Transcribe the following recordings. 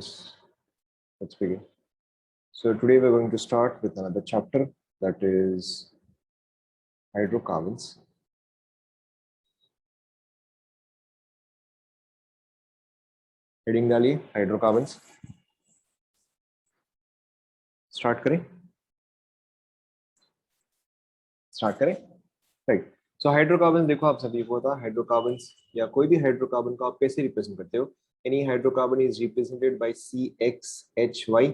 Yes, let's begin. So today we're going to start with another chapter, that is hydrocarbons. Heading डालिए hydrocarbons. Start करें. Right. सो hydrocarbon देखो, आप सभी को पता है हाइड्रोकार्बन्स या कोई भी हाइड्रोकार्बन को आप कैसे रिप्रेजेंट करते हो. Any hydrocarbon is represented by CXHY,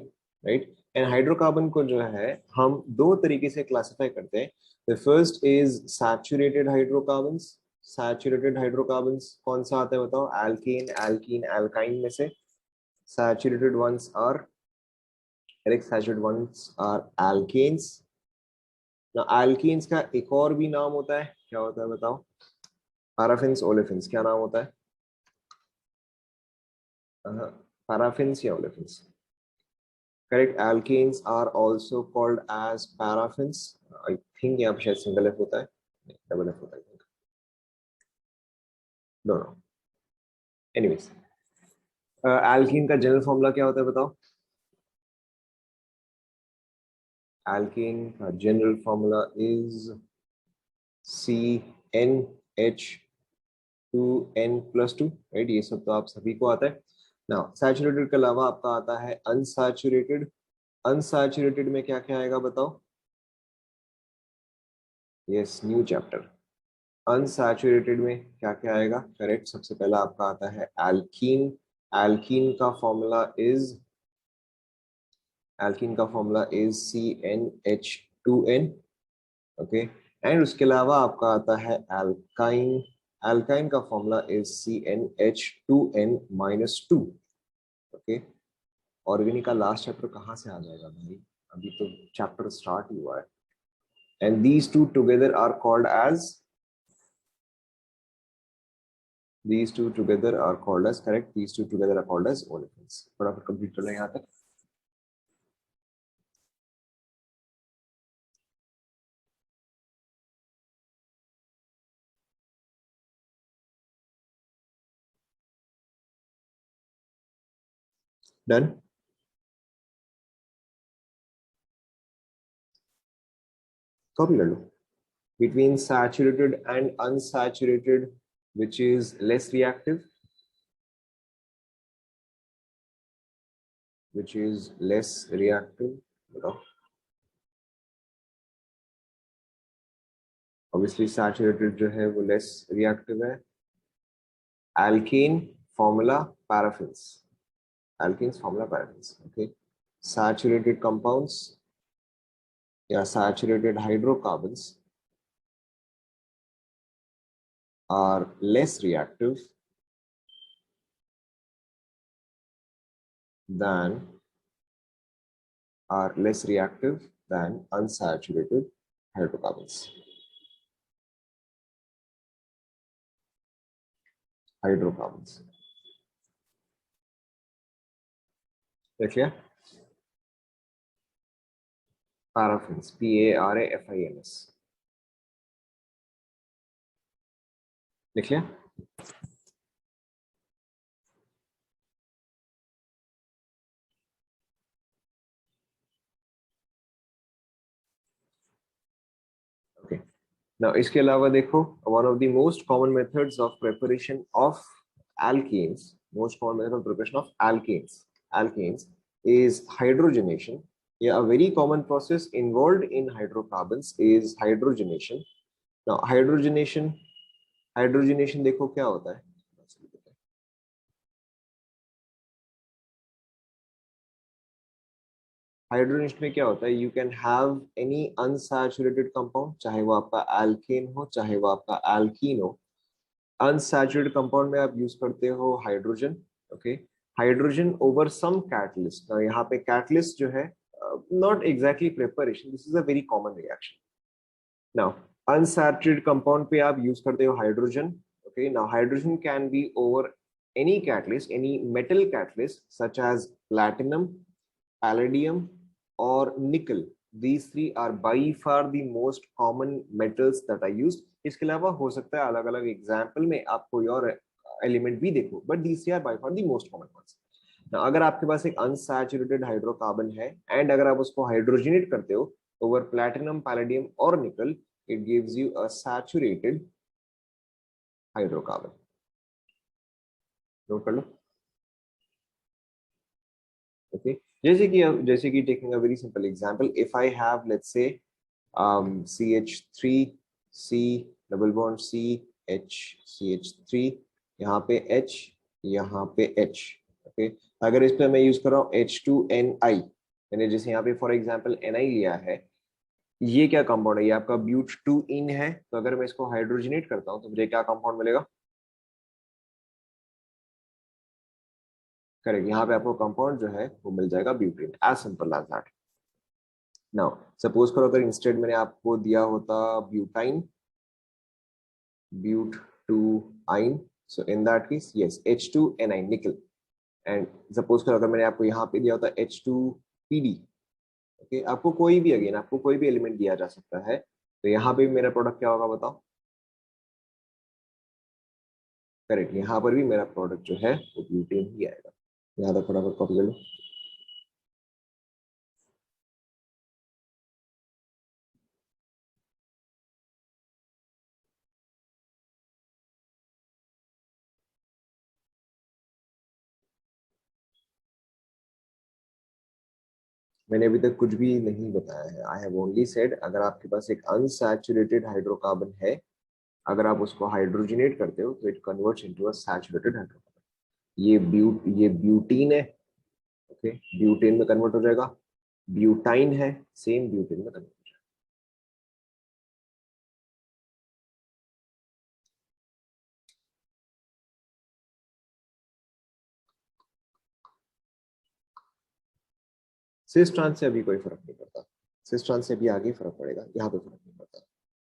right. And hydrocarbon को जो है हम दो तरीके से क्लासिफाई करते हैं. The first is saturated hydrocarbons. Saturated hydrocarbons कौन सा आता है बताओ? एल्केन, एल्कीन, एल्काइन में से saturated ones are saturated ones are alkanes. Alkenes का एक और भी नाम होता है, क्या होता है बताओ? Paraffins, olefins. क्या नाम होता है? पैराफिन्स या olefins? Correct. Alkenes are also called as paraffins. I think यहाँ पे शायद सिंगल एफ होता है, डबल एफ होता है. No no. एनीवेज, एल्कीन का जनरल फॉर्मूला क्या होता है बताओ? एल्कीन का general formula is CnH2n+2, right. ये सब तो आप सभी को आता है. नाउ सैचुरेटेड के अलावा आपका आता है अनसैचुरेटेड. अनसैचुरेटेड में क्या क्या आएगा बताओ? Yes, new chapter. अनसैचुरेटेड में क्या क्या आएगा? करेक्ट. सबसे पहला आपका आता है एल्कीन. एल्कीन का formula is CnH2n. Okay. And उसके अलावा आपका आता है एल्काइन. एल्काइन का formula is CnH2n-2. Okay. Organic का लास्ट चैप्टर कहाँ से आ जाएगा भाई? अभी तो चैप्टर स्टार्ट ही हुआ है. And these two together are called as correct. These two together are called as olefins. फटाफट कंप्लीट कर लें यहाँ तक. डन. कॉपी कर लो. Between saturated and unsaturated, which is less reactive? बताओ. Obviously saturated जो है वो less reactive है. Alkene formula paraffins. Alkenes formula paraffins. Okay. Saturated compounds या saturated hydrocarbons are less reactive than unsaturated hydrocarbons. देखिए, paraffins, PARAFINS. लिख लिया. Okay. Now इसके अलावा देखो, one of the most common methods of preparation of alkenes is hydrogenation. Yeah, a very common process involved in hydrocarbons is hydrogenation. Now hydrogenation देखो क्या होता है. हाइड्रोजनेशन में क्या होता है? You can have any unsaturated compound, चाहे वो आपका एल्केन हो चाहे वो आपका एल्कीन हो. अनसैचुरेटेड कंपाउंड में आप यूज करते हो hydrogen. Okay. Hydrogen over some catalyst. यहाँ पे कैटलिस्ट जो है not exactly preparation, this is a very common reaction. Now unsaturated compound पे आप यूज करते हो hydrogen. Okay. Now hydrogen can be over any catalyst, any metal catalyst such as platinum, palladium or nickel. These three are by far the most common metals that are used. इसके अलावा हो सकता है अलग अलग example में आप कोई और एलिमेंट भी देखो, but these three are by far the most common ones. ना अगर आपके पास एक अनसैचुरेटेड हाइड्रोकार्बन है एंड अगर आप उसको हाइड्रोजनेट करते हो ओवर प्लैटिनम, पैलेडियम और निकल, it gives you a saturated hydrocarbon. Note कर लो। ओके, जैसे कि taking a very simple example, if I have let's say CH3C double bond CH3, यहाँ पे H, यहाँ पे H। ओके, अगर इस पे मैं यूज कर रहा हूँ H2Ni, मैंने जैसे यहाँ पे फॉर एग्जांपल Ni लिया है, ये क्या कंपाउंड है? ये आपका ब्यूट 2 इन है। तो अगर मैं इसको हाइड्रोजनेट करता हूँ तो मुझे क्या कंपाउंड मिलेगा? करेक्ट, यहाँ पे आपको कंपाउंड जो है वो मिल जाएगा butane, as simple as that. Now suppose करो अगर इंस्टेड मैंने आपको दिया होता butyne, but 2 yne, so in that case yes H2Ni nickel. And suppose करो अगर मैंने आपको यहाँ पे दिया होता H2PD। ओके, आपको कोई भी, अगेन आपको कोई भी एलिमेंट दिया जा सकता है, तो यहाँ पे मेरा प्रोडक्ट क्या होगा बताओ? करेक्ट, यहाँ पर भी मेरा प्रोडक्ट जो है वो ब्यूटेन ही आएगा। यहाँ तक फटाफट कॉपी कर लो। मैंने अभी तक कुछ भी नहीं बताया है। आई हैव ओनली सेड अगर आपके पास एक अनसैचुरेटेड हाइड्रोकार्बन है, अगर आप उसको हाइड्रोजनेट करते हो तो it converts into a saturated hydrocarbon. ये ब्यूटीन है। ओके, ब्यूटेन में कन्वर्ट हो जाएगा। ब्यूटाइन है, सेम ब्यूटेन में कन्वर्ट। सिस ट्रांस से अभी कोई फर्क नहीं पड़ता। सिस ट्रांस से अभी आगे फर्क पड़ेगा, यहाँ पे फर्क नहीं पड़ता।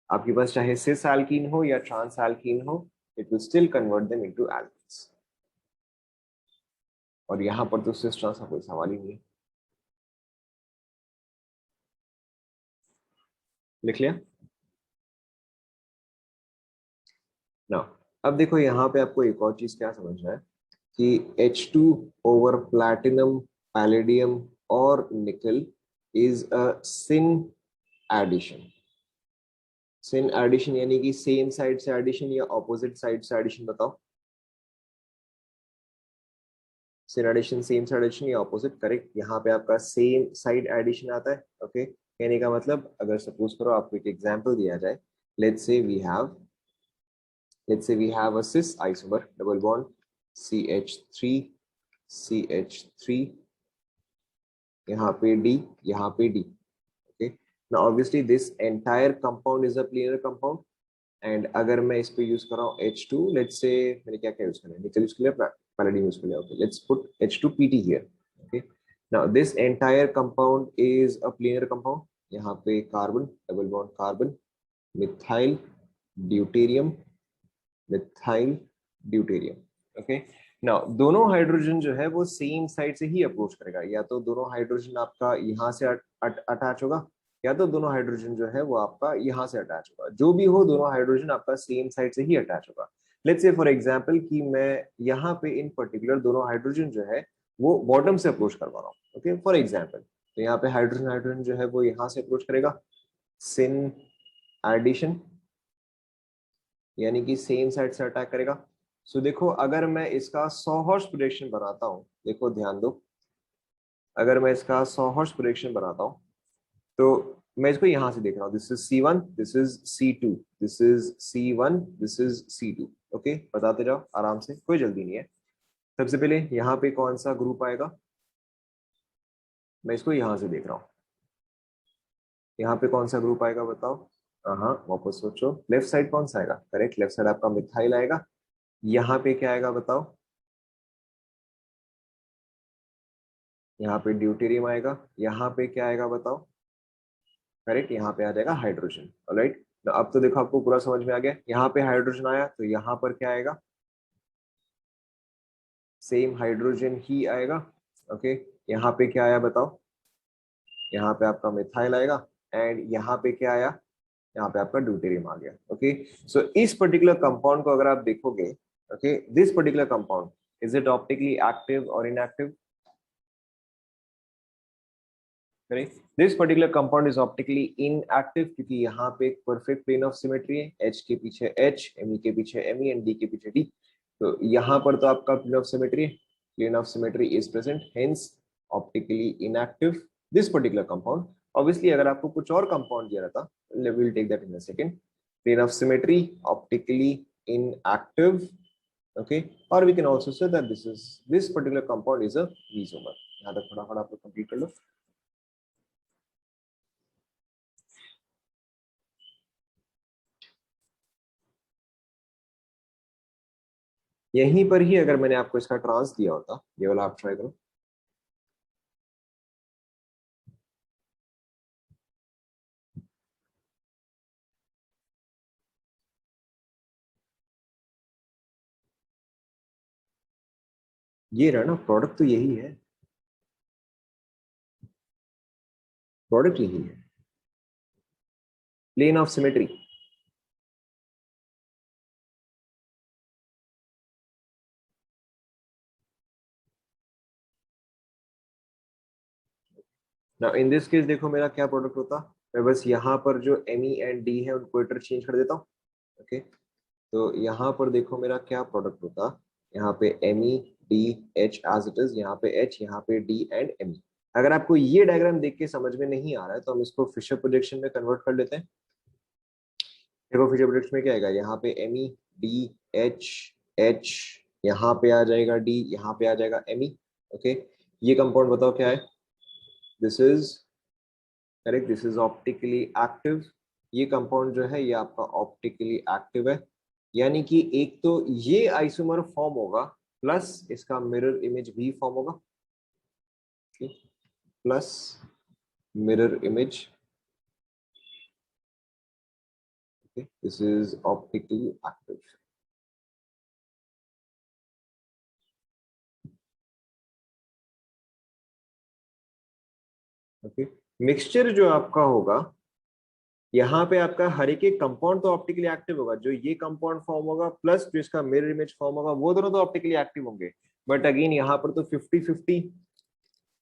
आपके पास चाहे सिस एल्कीन हो या ट्रांस एल्कीन हो, it will still convert them into alkenes. और यहाँ पर तो सिस ट्रांस का कोई सवाल ही नहीं है। लिख लिया ना? अब देखो यहाँ पे आपको एक और चीज क्या समझना है कि H2 ओवर प्लैटिनम, पैलेडियम और nickel is a syn addition. Syn addition यानी कि सेम साइड से एडिशन या ऑपोजिट साइड से एडिशन? बताओ। Syn addition, same side addition या ऑपोजिट? करेक्ट, यहाँ पे आपका सेम साइड एडिशन आता है। ओके, कहने का मतलब अगर सपोज करो आपको एक एग्जांपल दिया जाए, let's say we have a cis isomer double bond CH3, यहाँ पे D, यहाँ पे D। Okay, now obviously this entire compound is a planar compound, and अगर मैं इस पे यूज कर रहा हूँ H2, लेट्स से मैंने क्या क्या यूज किया, निकल यूज किया, पैलेडियम यूज किया। Okay, let's put H2PT here. Okay, now this entire compound is a planar compound. यहाँ पे carbon, double bond carbon, methyl deuterium, methyl deuterium. Okay, now दोनों हाइड्रोजन जो है वो सेम साइड से ही अप्रोच करेगा। या तो दोनों हाइड्रोजन आपका यहाँ से अटैच होगा, या तो दोनों हाइड्रोजन जो है वो आपका यहाँ से अटैच होगा। जो भी हो, दोनों हाइड्रोजन आपका सेम साइड से ही अटैच होगा। लेट्स से फॉर एग्जांपल कि मैं यहाँ पे इन पर्टिकुलर दोनों हाइड्रोजन जो है वो बॉटम से अप्रोच करवा रहा हूँ। ओके, फॉर एग्जांपल तो यहाँ पे हाइड्रोजन हाइड्रोजन जो है वो यहाँ से अप्रोच करेगा, सिन एडिशन, यानी कि सेम साइड से अटैक करेगा। सो देखो अगर मैं इसका 100 हॉर्स प्रोजेक्शन बनाता हूँ, देखो ध्यान दो, अगर मैं इसका 100 हॉर्स प्रोजेक्शन बनाता हूँ तो मैं इसको यहां से देख रहा हूँ, this is C1, this is C2, this is C1, this is C2। Okay, बताते जाओ आराम से, कोई जल्दी नहीं है। सबसे पहले यहाँ पे कौन सा ग्रुप आएगा? मैं इसको यहां से देख रहा हूँ, यहाँ पे कौन सा ग्रुप आएगा बताओ? हाँ, वापस सोचो, लेफ्ट साइड कौन सा आएगा? करेक्ट, लेफ्ट साइड आपका मिथाइल आएगा। यहाँ पे क्या आएगा बताओ? यहाँ पे ड्यूटेरियम आएगा। यहाँ पे क्या आएगा बताओ? करेक्ट, यहाँ पे आ जाएगा हाइड्रोजन। ऑलराइट, अब तो देखो आपको पूरा समझ में आ गया। यहाँ पे हाइड्रोजन आया तो यहाँ पर क्या आएगा? सेम हाइड्रोजन ही आएगा। ओके, यहाँ पे क्या आया बताओ? यहाँ पे आपका मिथाइल आएगा। एंड यहाँ पे क्या आया? यहाँ पे आपका ड्यूटेरियम आ गया। ओके, सो इस पर्टिकुलर कंपाउंड को अगर आप देखोगे, okay, this particular compound, is it optically active और inactive? Correct. This particular compound is optically inactive क्योंकि यहाँ पे एक परफेक्ट प्लेन ऑफ सिमेट्री है, H के पीछे H, Me के पीछे Me एंड D के पीछे D। तो यहाँ पर तो आपका प्लेन ऑफ सिमेट्री है, plane of symmetry is present, hence optically inactive this particular compound. Obviously अगर आपको कुछ और कंपाउंड दिया रहता, will take that in a second. Plane of symmetry optically inactive, okay, or we can also say that this particular compound is a mesomer। यहाँ तक फटाफट आप लोग कंप्लीट कर लो। यहीं पर ही अगर मैंने आपको इसका ट्रांस दिया होता, ये वाला आप ट्राई करो। ये रहा ना, प्रोडक्ट तो यही है, प्रोडक्ट यही है, plane of symmetry. Now in this case देखो मेरा क्या प्रोडक्ट होता, मैं बस यहाँ पर जो Me एंड D है उनको इंटरचेंज कर देता हूँ। ओके, तो यहाँ पर देखो मेरा क्या प्रोडक्ट होता, यहाँ पे Me D H as it is, यहाँ पे H, यहाँ पे D एंड Me। अगर आपको ये डायग्राम देख के समझ में नहीं आ रहा है तो हम इसको फिशर प्रोजेक्शन में कन्वर्ट कर लेते हैं। देखो फिशर प्रोजेक्शन में क्या आएगा, यहाँ पे Me D H H, यहाँ पे आ जाएगा D, यहाँ पे आ जाएगा Me। ओके, ये कंपाउंड बताओ क्या है, this is correct, this is optically active. ये कंपाउंड जो है ये आपका ऑप्टिकली एक्टिव है, यानी कि एक तो ये आइसोमर फॉर्म होगा प्लस इसका मिरर इमेज भी फॉर्म होगा, plus mirror image. This is optically active. Okay, mixture जो आपका होगा यहाँ पे आपका हर एक कंपाउंड तो ऑप्टिकली एक्टिव होगा, जो ये कंपाउंड फॉर्म होगा प्लस जो इसका मिरर इमेज फॉर्म होगा वो दोनों तो ऑप्टिकली एक्टिव होंगे। बट अगेन यहाँ पर तो 50-50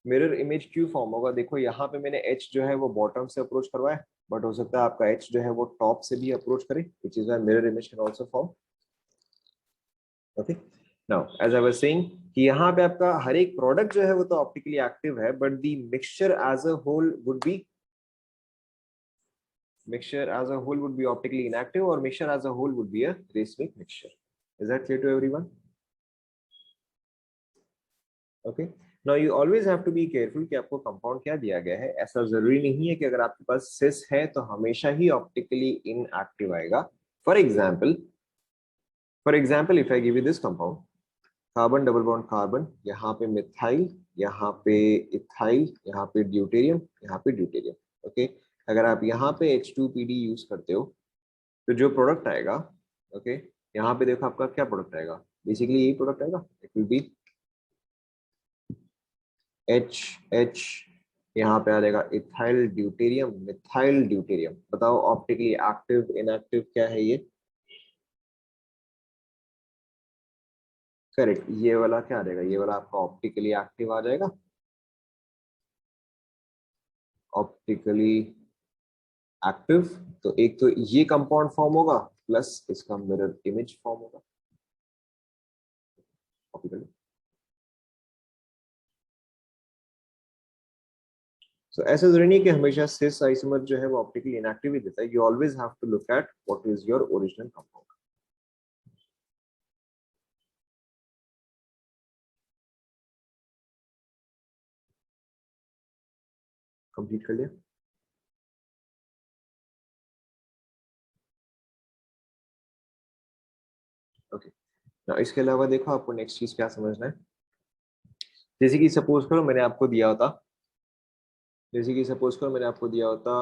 मिरर इमेज क्यों फॉर्म होगा, देखो यहाँ पे मैंने H जो है वो बॉटम से अप्रोच करवाया, बट हो सकता है आपका H जो है वो टॉप से भी अप्रोच करे, which is why mirror image can also form. Okay, now as I was saying कि यहाँ पे आपका हर एक प्रोडक्ट जो है वो तो ऑप्टिकली एक्टिव है, but the mixture as a whole would be optically inactive, or mixture as a whole would be a racemic mixture. Is that clear to everyone? Okay, now you always have to be careful कि आपको compound क्या दिया गया है। ऐसा जरूरी नहीं है कि अगर आपके पास सिस है तो हमेशा ही ऑप्टिकली इनएक्टिव आएगा। For example if I give you this compound, carbon double bond carbon, यहाँ पे मिथाइल, यहाँ पे इथाइल, यहाँ पे ड्यूटेरियम, यहाँ पे ड्यूटेरियम। ओके, अगर आप यहाँ पे H2PD यूज करते हो तो जो प्रोडक्ट आएगा, ओके, यहाँ पे देखो आपका क्या प्रोडक्ट आएगा, बेसिकली यही प्रोडक्ट आएगा, it will be H H, यहाँ पे आ जाएगा इथाइल ड्यूटेरियम, मिथाइल ड्यूटेरियम। बताओ ऑप्टिकली एक्टिव इनएक्टिव क्या है ये, करेक्ट, ये वाला क्या आ जाएगा, ये वाला आपका ऑप्टिकली एक्टिव आ जाएगा, ऑप्टिकली एक्टिव। तो एक तो ये कंपाउंड फॉर्म होगा प्लस इसका मिरर इमेज फॉर्म होगा ऑप्टिकली। सो ऐसा जरूरी नहीं कि हमेशा सिस आइसोमर जो है वो ऑप्टिकली इनएक्टिव ही देता है, you always have to look at what is your original compound. Complete कर लिया। ओके, ना इसके अलावा देखो आपको नेक्स्ट चीज क्या समझना है, जैसे कि सपोज करो मैंने आपको दिया होता,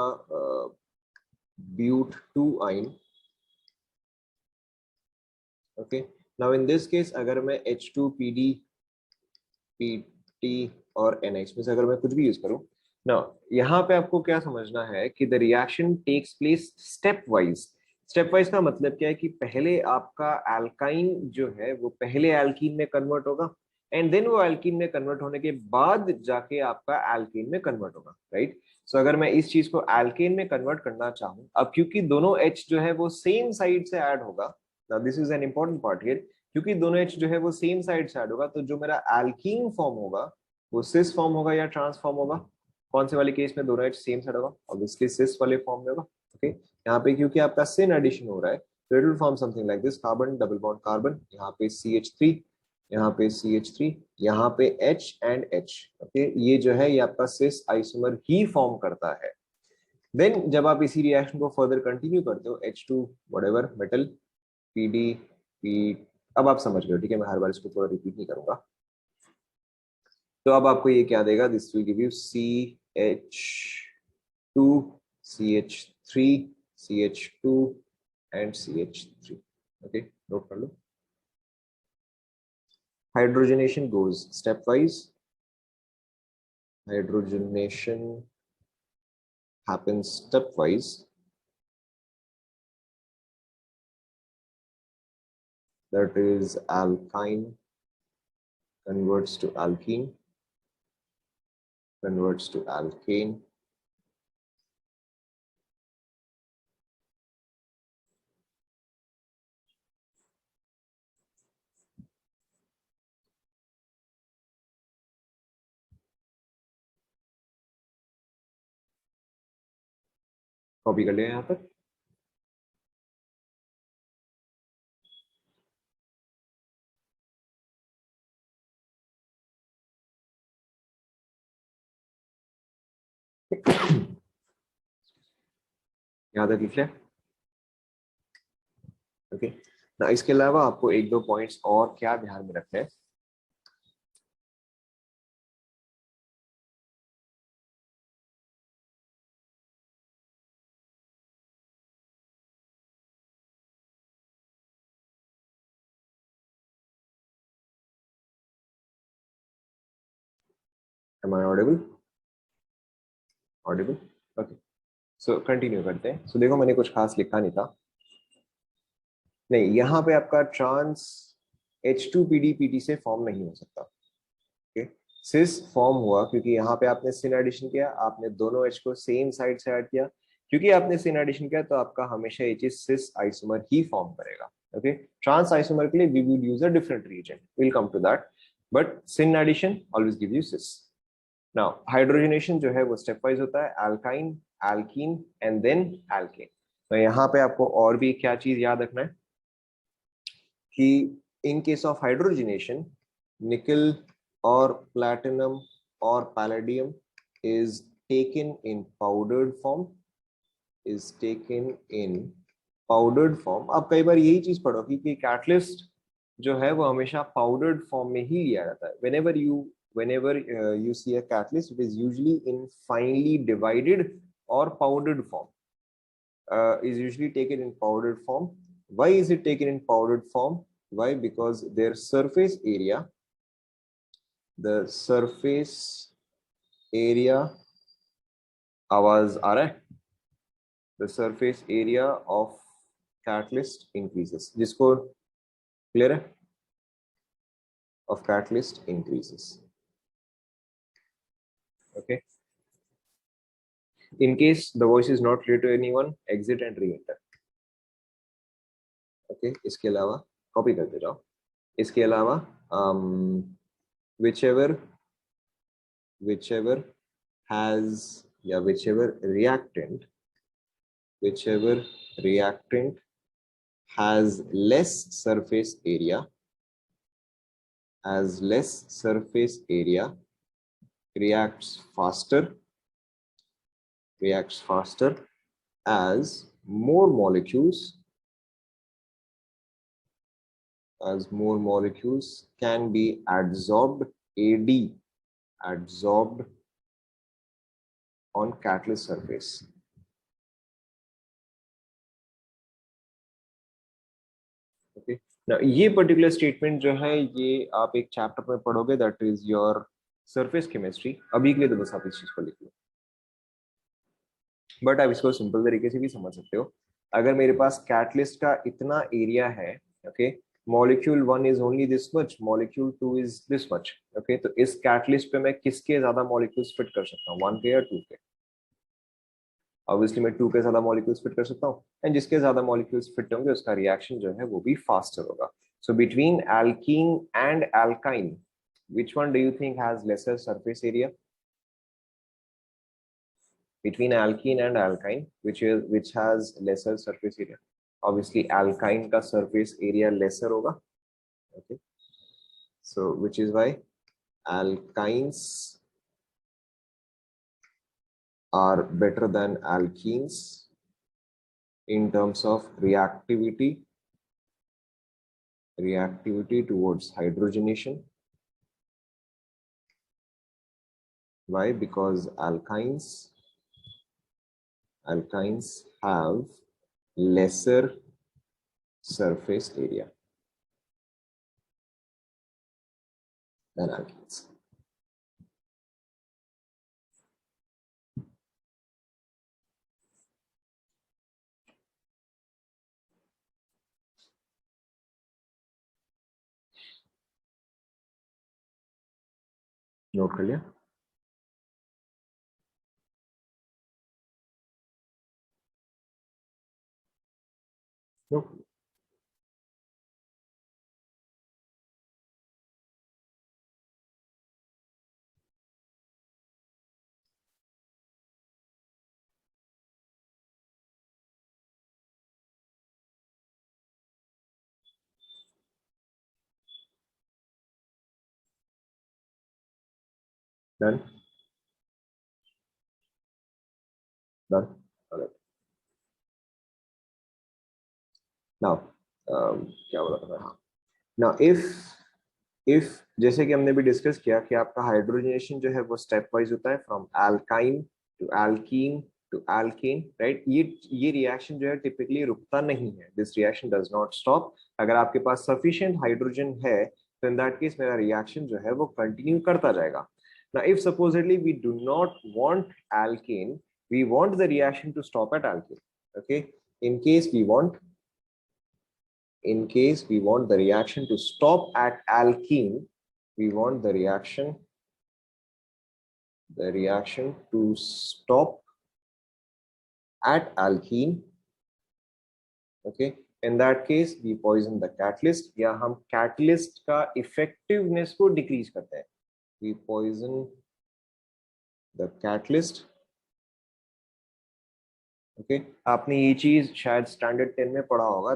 but two yne. Okay, now in this case अगर मैं H2PD PT और NH में से अगर मैं कुछ भी यूज करूं ना, यहाँ पे आपको क्या समझना है कि the reaction takes place step wise. Step wise का मतलब क्या है कि पहले आपका एल्काइन जो है वो पहले एल्कीन में कन्वर्ट होगा, एंड देन वो एल्कीन में कन्वर्ट होने के बाद जाके आपका एल्कीन में कन्वर्ट होगा, राइट। सो अगर मैं इस चीज को एल्केन में कन्वर्ट करना चाहूँ, अब क्योंकि दोनों H जो है वो सेम साइड से ऐड होगा, now this is an important part here, क्योंकि दोनों H जो है वो सेम साइड से ऐड होगा, तो जो मेरा एल्कीन फॉर्म होगा वो सिस फॉर्म होगा या ट्रांस फॉर्म होगा? कौन से वाले केस में दोनों H सेम साइड होगा? ऑब्वियसली सिस वाले फॉर्म में होगा। ओके, यहाँ पे क्योंकि आपका सिन एडिशन हो रहा है, तो it will form something like this, carbon double bond carbon, यहाँ पे CH3, यहाँ पे CH3, यहाँ पे H एंड H। ओके, ये जो है ये आपका सिस आइसोमर ही फॉर्म करता है। देन जब आप इसी रिएक्शन को फर्दर कंटिन्यू करते हो, H2 whatever metal, PD, P, अब आप समझ गए, ठीक है, मैं हर बार इसको थोड़ा रिपीट नहीं करूंगा। तो अब आपको ये क्या देगा, this will give you CH2, CH3, CH2 and CH3। Okay, note कर लो। Hydrogenation goes stepwise, hydrogenation happens stepwise. That is, alkyne converts to alkene, converts to alkane, copy कर लिया यहाँ तक। यहाँ तक लिख लिया। ओके, ना इसके अलावा आपको एक दो पॉइंट्स और क्या ध्यान में रखना है। Am I audible? Audible? Okay. So continue करते हैं। So देखो, मैंने कुछ खास लिखा नहीं था। नहीं, यहाँ पे आपका ट्रांस H2PDPT से फॉर्म नहीं हो सकता। ओके, सिस फॉर्म हुआ क्योंकि यहाँ पे आपने सिन एडिशन किया, आपने दोनों H को सेम साइड से ऐड किया। क्योंकि आपने सिन एडिशन किया तो आपका हमेशा ये चीज सिस आइसोमर ही फॉर्म करेगा। ओके, ट्रांस आइसोमर के लिए we would use a different reagent, will come to that, but syn addition always give you cis. Now hydrogenation जो है वो स्टेप वाइज होता है, alkyne, alkene and then alkane. तो यहाँ पे आपको और भी क्या चीज याद रखना है कि इन केस ऑफ हाइड्रोजनेशन, निकल और platinum or palladium is taken in powdered form, is taken in powdered form। आप कई बार यही चीज पढ़ोगे कि कैटलिस्ट जो है वो हमेशा पाउडर्ड फॉर्म में ही लिया जाता है। whenever you see a catalyst, it is usually in finely divided or powdered form, is usually taken in powdered form. Why is it taken in powdered form? Why? Because their surface area, the surface area, आवाज आ रहा है? The surface area of catalyst increases, जिसको clear है? Of catalyst increases. Okay, in case the voice is not clear to anyone, exit and re-enter. Okay, इसके अलावा copy करते जाओ। इसके अलावा whichever has, या whichever reactant has less surface area, reacts faster as more molecules can be adsorbed on catalyst surface। Okay, ना ये particular statement जो है ये आप एक चैप्टर में पढ़ोगे, that is your surface chemistry. अभी के लिए तो बस आप इस चीज को लिख लो, बट आप इसको सिंपल तरीके से भी समझ सकते हो। अगर मेरे पास कैटलिस्ट का इतना एरिया है, okay, molecule 1 is only this much, molecule 2 is this much. Okay, तो इस कैटलिस्ट पे मैं किसके ज्यादा मॉलिक्यूल्स फिट कर सकता हूँ, 1 के या 2 के? ऑब्वियसली मैं 2 के ज्यादा मॉलिक्यूल्स फिट कर सकता हूँ, एंड जिसके ज्यादा मॉलिक्यूल्स फिट होंगे उसका रिएक्शन जो है वो भी फास्टर होगा। So between alkene and alkyne, which one do you think has lesser surface area? Between alkene and alkyne, which has lesser surface area? Obviously alkyne का surface area lesser होगा। Okay, so which is why alkynes are better than alkenes in terms of reactivity towards hydrogenation. Why? Because alkynes have lesser surface area than alkenes. Note कर लिया? Note. Done done. Now क्या बोला था मैं? हाँ, now if जैसे कि हमने भी डिस्कस किया कि आपका हाइड्रोजनेशन जो है वो स्टेप वाइज होता है, from alkyne to alkene to alkane, right? ये रिएक्शन जो है टिपिकली रुकता नहीं है, this reaction does not stop. अगर आपके पास सफिशिएंट हाइड्रोजन है तो इन दैट केस मेरा रिएक्शन जो है वो कंटिन्यू करता जाएगा। Now if supposedly we do not want alkane, we want the reaction to stop at alkene. Okay, in case we want the reaction to stop at alkene, we want the reaction to stop at alkene. Okay, in that case we poison the catalyst, या हम catalyst का effectiveness को decrease करते हैं, we poison the catalyst. Okay, आपने ये चीज शायद स्टैंडर्ड 10 में पढ़ा होगा,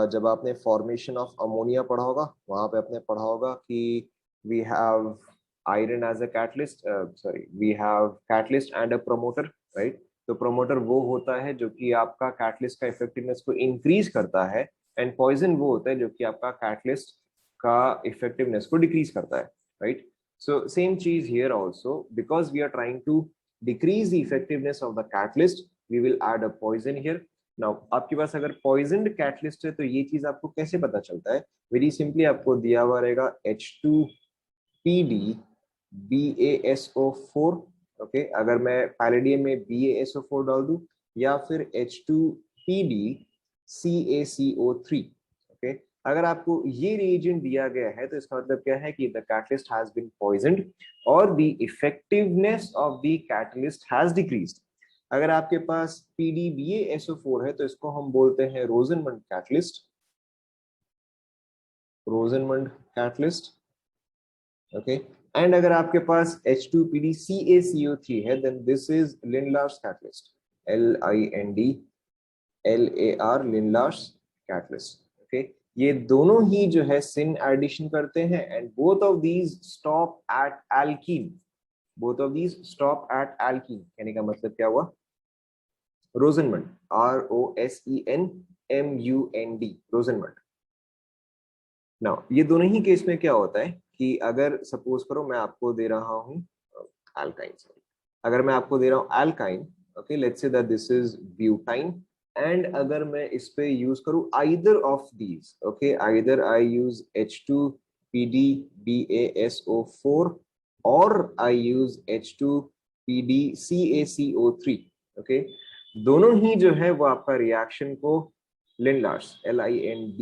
जब आपने फॉर्मेशन ऑफ अमोनिया पढ़ा होगा, वहां पे आपने पढ़ा होगा कि we have iron as a catalyst, sorry we have catalyst and a promoter, right? तो प्रोमोटर वो होता है जो कि आपका कैटलिस्ट का इफेक्टिवनेस को इंक्रीज करता है, एंड पॉइजन वो होता है जो कि आपका कैटलिस्ट का इफेक्टिवनेस को डिक्रीज करता है, राइट? सो सेम चीज here also, because we are trying to decrease the effectiveness of the catalyst, we will add a poison here. Now आपके पास अगर poisoned catalyst है तो ये चीज आपको कैसे पता चलता है? Very simply आपको दिया हुआ रहेगा H2PD BaSO4। ओके, अगर मैं पैलेडियम में BaSO4 डाल दूं या फिर H2PD CaCO3, ओके, अगर आपको ये रिएजेंट दिया गया है तो इसका मतलब क्या है कि the catalyst has been poisoned और the effectiveness of the catalyst has decreased. अगर आपके पास PDBaSO4 है तो इसको हम बोलते हैं रोजनमंड कैटलिस्ट, ओके। एंड अगर आपके पास H2PD CaCO3 है then this is Lindlar's catalyst, LINDLAR Lindlar's catalyst. Okay, ये दोनों ही जो है सिन एडिशन करते हैं, and both of these stop at alkene, कहने का मतलब क्या हुआ? रोजनमंड, ROSENMUND, रोजनमंड। नाउ ये दोनों ही केस में क्या होता है कि अगर सपोज करो मैं आपको दे रहा हूं एल्काइन, अगर मैं आपको दे रहा हूं alkyne, okay, let's say that this is butyne, and अगर मैं इस पे यूज करूं either of these, okay, either I use H2PD BaSO4 और आई यूज H2PD CaCO3, ओके, दोनों ही जो है वो आपका रिएक्शन को लिंडलार्स, LIND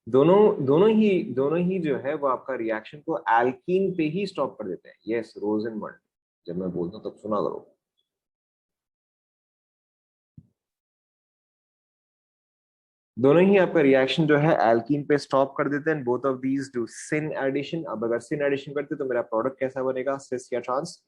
दोनों ही जो है वो आपका रिएक्शन को एल्कीन पे ही स्टॉप कर देते हैं। यस, रोजेनबर्ग, जब मैं बोलता हूँ तब सुना करो। दोनों ही आपका रिएक्शन जो है एल्कीन पे स्टॉप कर देते हैं। Both of these do syn addition. अब अगर सिन एडिशन करते तो मेरा प्रोडक्ट कैसा बनेगा, सिस या ट्रांस?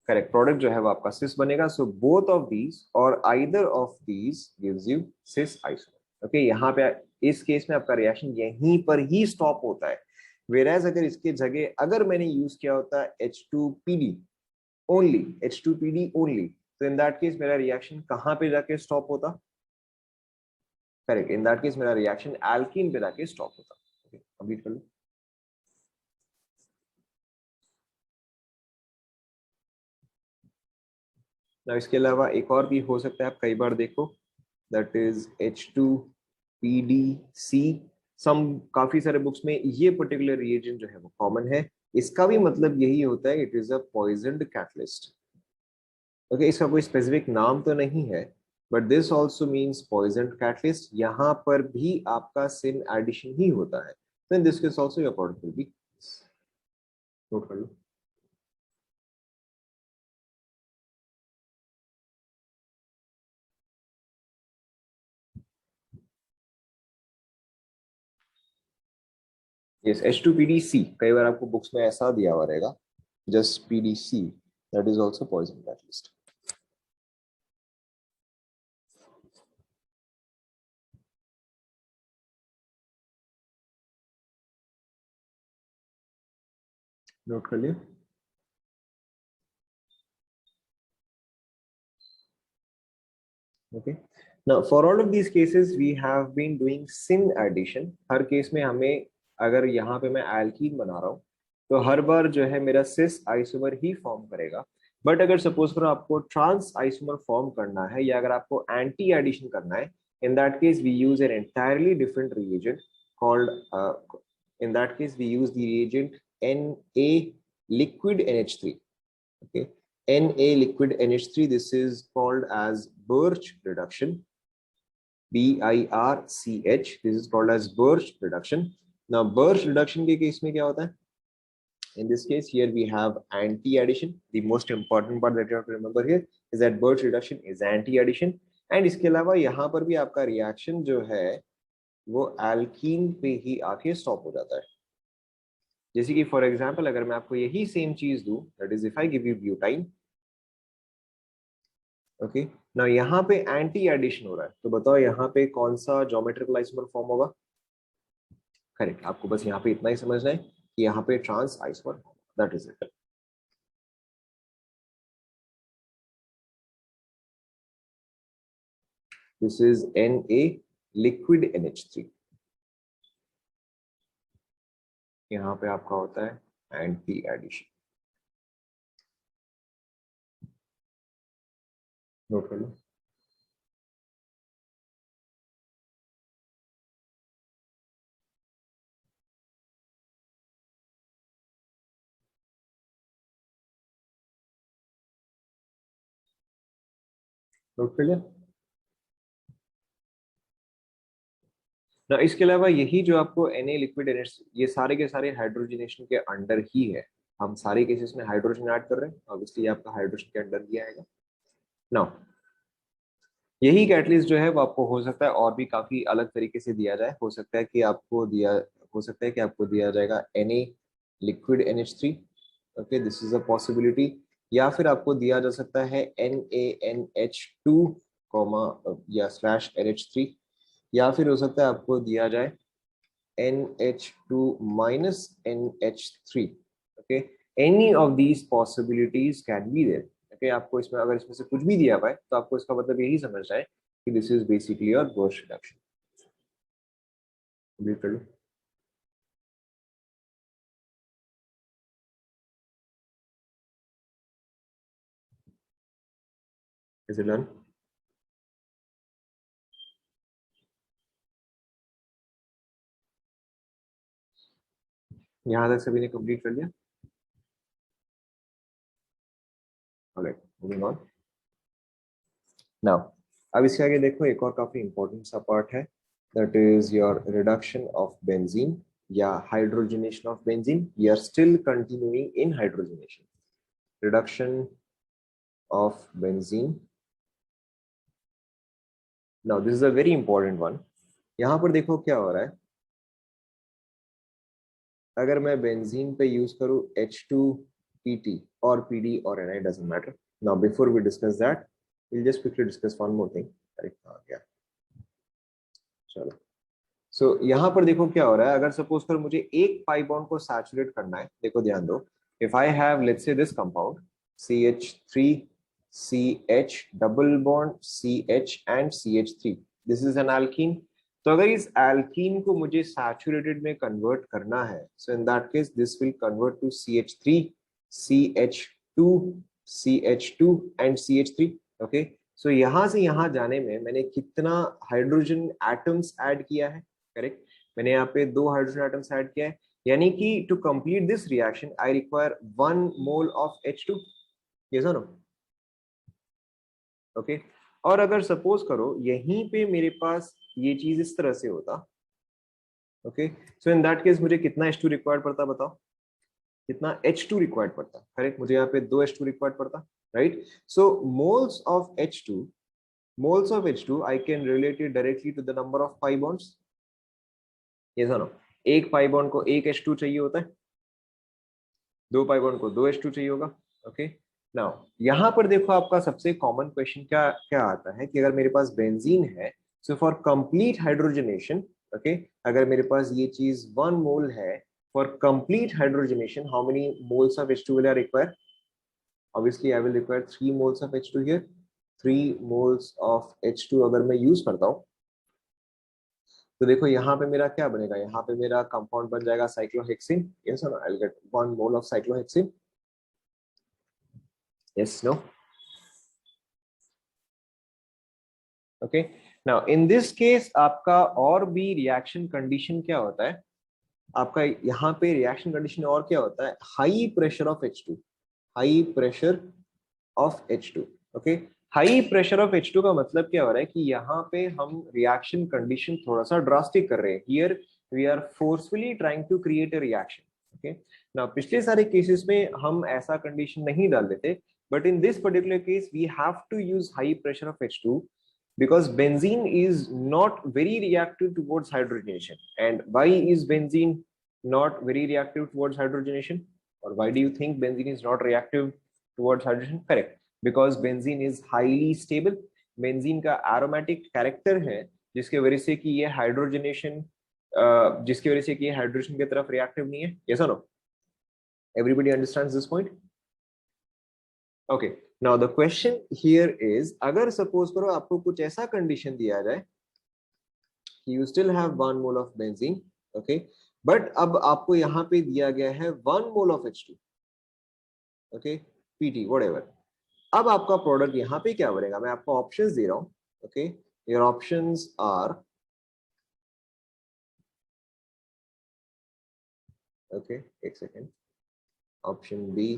करेक्ट, प्रोडक्ट जो है वो आपका सिस बनेगा। सो बोथ ऑफ दीज और either of these gives you cis isomer. Okay, यहाँ पे इस केस में आपका रिएक्शन यहीं पर ही स्टॉप होता है। वेराज अगर इसके जगह अगर मैंने यूज किया होता H2PD ओनली, H2PD ओनली, तो इन दैट केस मेरा रिएक्शन कहाँ पे जाके स्टॉप होता? करेक्ट, इन दैट केस मेरा रिएक्शन एल्कीन पे जाके स्टॉप होता। ओके, कंप्लीट कर लो। ना इसके अलावा एक और भी हो सकता है, आप कई बार देखो, दैट इज H2PdC। सम काफी सारे बुक्स में ये पर्टिकुलर रिएजेंट जो है वो कॉमन है। इसका भी मतलब यही होता है, it is a poisoned catalyst. Okay, इसका कोई स्पेसिफिक नाम तो नहीं है, but this also means poisoned catalyst. यहाँ पर भी आपका सिन एडिशन ही होता है, तो इन this case also your product will be. Note कर लो। यस, H2PdC, कई बार आपको बुक्स में ऐसा दिया हुआ रहेगा, just PdC, that is also poison catalyst. Note कर लिया। Okay, now for all of these cases we have been doing syn addition. हर केस में हमें, अगर यहाँ पे मैं एल्कीन बना रहा हूँ तो हर बार जो है मेरा सिस आइसोमर ही फॉर्म करेगा। बट अगर सपोज करो आपको ट्रांस आइसोमर फॉर्म करना है या अगर आपको एंटी एडिशन करना है, in that case we use an entirely different reagent called, in that case we use the reagent Na liquid NH3. Okay, Na liquid NH3, this is called as Birch reduction. BIRCH, this is called as Birch reduction. Now Birch reduction के case में क्या होता है? In this case here we have anti-addition. The most important part that you have to remember here is that Birch reduction is anti-addition. And इसके अलावा यहाँ पर भी आपका रिएक्शन जो है वो एल्कीन पे ही आके स्टॉप हो जाता है। जैसे कि फॉर एग्जांपल अगर मैं आपको यही सेम चीज दूं, that is if I give you butyne. Okay, ना यहाँ पे एंटी एडिशन हो रहा है, तो बताओ यहाँ पे कौन सा ज्योमेट्रिकल आइसोमर फॉर्म होगा? करेक्ट, आपको बस यहाँ पे इतना ही समझना है कि यहाँ पे trans isomer, that is it. This is Na liquid NH3। यहाँ पे आपका होता है एंटी एडिशन। नोट कर लो। नोट कर लिया ना। इसके अलावा यही जो आपको Na लिक्विड NH, ये सारे के सारे हाइड्रोजनेशन के अंडर ही है। हम सारे केसेस में हाइड्रोजन ऐड कर रहे हैं, ऑब्वियसली आपका हाइड्रोजन के अंडर ही आएगा। नाउ यही कैटलिस्ट जो है वो आपको हो सकता है और भी काफी अलग तरीके से दिया जाए। हो सकता है कि आपको दिया जाएगा Na liquid NH3। Okay, this is a possibility. या फिर आपको दिया जा सकता है NaNH2 कॉमा या स्लैश NH3। या फिर हो सकता है आपको दिया जाए NH2 minus NH3। Okay, any of these possibilities can be there. Okay, आपको इसमें अगर इसमें से कुछ भी दिया हुआ है तो आपको इसका मतलब यही समझना है कि this is basically your Bosch reduction. Complete कर लो। Is it done? यहाँ तक सभी ने कंप्लीट कर लिया? Alright, moving on. नाउ अब इसके आगे देखो, एक और काफी इंपॉर्टेंट सा पार्ट है, that is your reduction of benzene या hydrogenation of benzene. We are still continuing in hydrogenation. Reduction of benzene. Now this is a very important one. यहाँ पर देखो क्या हो रहा है, अगर मैं बेंजीन पे यूज करूं H2PT or PD or Ni, doesn't matter. Now before we discuss that, we'll just quickly discuss one more thing. आ गया, चलो. सो यहाँ पर देखो क्या हो रहा है, अगर सपोज कर मुझे एक पाई बॉन्ड को सैचुरेट करना है, देखो ध्यान दो. If I have let's say this compound CH3 CH double bond CH and CH3, this is an alkene. तो अगर इस एल्कीन को मुझे सैचुरेटेड में कन्वर्ट करना है, so in that case this will convert to CH3 CH2 CH2 and CH3. Okay, so यहां से यहां जाने में मैंने कितना हाइड्रोजन एटम्स ऐड किया है? करेक्ट, मैंने यहाँ पे 2 हाइड्रोजन एटम्स ऐड किया है, यानी कि to complete this reaction I require 1 mole of H2. Yes और नो? ओके, और अगर सपोज करो यहीं पे मेरे पास ये चीज इस तरह से होता, okay, so in that case मुझे कितना H2 रिक्वायर्ड पड़ता, बताओ कितना H2 रिक्वायर्ड पड़ता? करेक्ट, मुझे यहाँ पे 2 H2 रिक्वायर्ड पड़ता, right? So moles of H2, moles of H2 I can relate it directly to the number of pi bonds. yes or no? एक पाई बॉन्ड को एक H2 चाहिए होता है, 2 पाई बॉन्ड को 2 H2 चाहिए होगा. ओके, नाउ यहाँ पर देखो आपका सबसे कॉमन क्वेश्चन क्या क्या आता है कि अगर मेरे पास बेंजीन है, so for complete hydrogenation, okay, अगर मेरे पास ये चीज 1 मोल है, for complete hydrogenation how many moles of H2 will I require? Obviously I will require 3 moles of H2 here. 3 moles of H2 अगर मैं यूज करता हूँ, तो देखो यहाँ पे मेरा क्या बनेगा, यहाँ पे मेरा कंपाउंड बन जाएगा साइक्लोहेक्सिन. यस और no? I will get 1 mole of cyclohexene. Yes, no? Okay, now in this case आपका और भी रिएक्शन कंडीशन क्या होता है, आपका यहाँ पे रिएक्शन कंडीशन और क्या होता है, high pressure of H2. High pressure of H2. Okay, high pressure of H2 का मतलब क्या हो रहा है कि यहाँ पे हम रिएक्शन कंडीशन थोड़ा सा ड्रास्टिक कर रहे हैं. Here we are forcefully trying to create a reaction. Okay, ना पिछले सारे केसेस में हम ऐसा कंडीशन नहीं डाल देते, but in this particular case we have to use high pressure of H2 because benzene is not very reactive towards hydrogenation. And why is benzene not very reactive towards hydrogenation? Or why do you think benzene is not reactive towards hydrogen? Correct, because benzene is highly stable. benzene का aromatic character है जिसके वजह से कि ये hydrogenation जिसकी वजह से कि ये हाइड्रोजन की तरफ रिएक्टिव नहीं है. yes or no? Everybody understands this point? Okay, now the question here is, अगर सपोज करो आपको कुछ ऐसा कंडीशन दिया जाए कि you still have 1 mole of benzene, okay, but अब आपको यहाँ पे दिया गया है 1 mole of H2, okay, PT whatever. अब आपका प्रोडक्ट यहाँ पे क्या बनेगा, मैं आपको ऑप्शंस दे रहा हूँ. okay, your options are, okay, एक second, option B,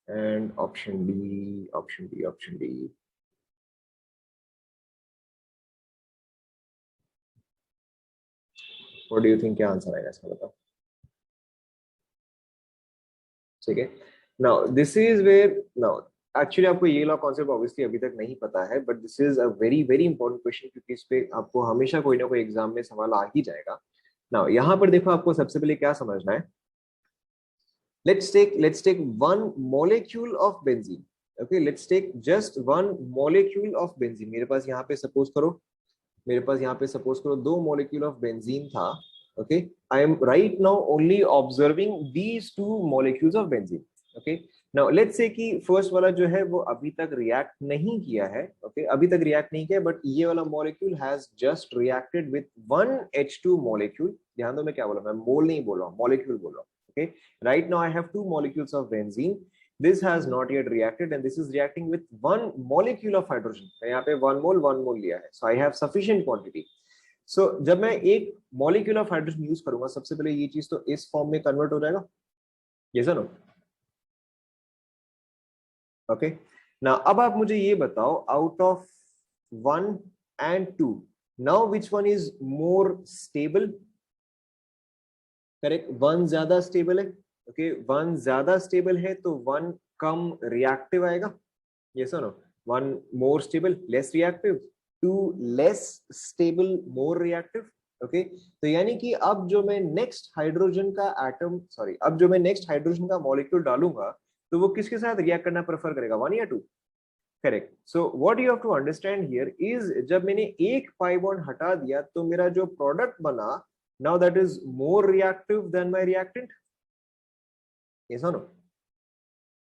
and option D, option D, option D. What do you think क्या आंसर आएगा इसका, बताओ. ठीक है, now this is where, now actually आपको ये लॉ कॉन्सेप्ट ऑब्वियसली अभी तक नहीं पता है, but this is a very very important question, क्योंकि इस पे आपको हमेशा कोई ना कोई एग्जाम में सवाल आ ही जाएगा. नाउ यहाँ पर देखो आपको सबसे पहले क्या समझना है. let's take one molecule of benzene. okay, let's take just one molecule of benzene. मेरे पास यहाँ पे सपोज करो, मेरे पास यहाँ पे सपोज करो 2 molecule of benzene था. okay, I am right now only observing these 2 molecules of benzene. okay, now let's say कि फर्स्ट वाला जो है वो अभी तक रिएक्ट नहीं किया है. okay, अभी तक रिएक्ट नहीं किया, बट ये वाला molecule has just reacted with 1 H2 molecule. ध्यान दो मैं क्या बोला, मैं मोल नहीं बोल रहा हूँ, मॉलिक्यूल बोल रहा हूँ. okay, right now I have 2 molecules of benzene. This has not yet reacted and this is reacting with 1 molecule of hydrogen. यहाँ पे 1 mole लिया है, so I have sufficient quantity. So जब मैं एक molecule of hydrogen यूज करूंगा, सबसे पहले ये चीज तो इस फॉर्म में कन्वर्ट हो जाएगा. yes or no? ओके ना, अब आप मुझे ये बताओ out of 1 and 2 now which one is more stable? Correct, 1 ज्यादा स्टेबल है। ओके 1 ज्यादा स्टेबल है तो 1 कम रिएक्टिव आएगा। yes or no? 1 more stable less reactive, 2 less stable more reactive। Okay तो यानी कि अब जो मैं नेक्स्ट हाइड्रोजन का एटम सॉरी अब जो मैं नेक्स्ट हाइड्रोजन का मॉलिक्यूल डालूंगा तो वो किसके साथ रिएक्ट करना प्रेफर करेगा, 1 या 2? Correct. So what you have to understand here is जब मैंने एक पाई बॉन्ड हटा दिया तो मेरा जो प्रोडक्ट बना now that is more reactive than my reactant. Yes और नो?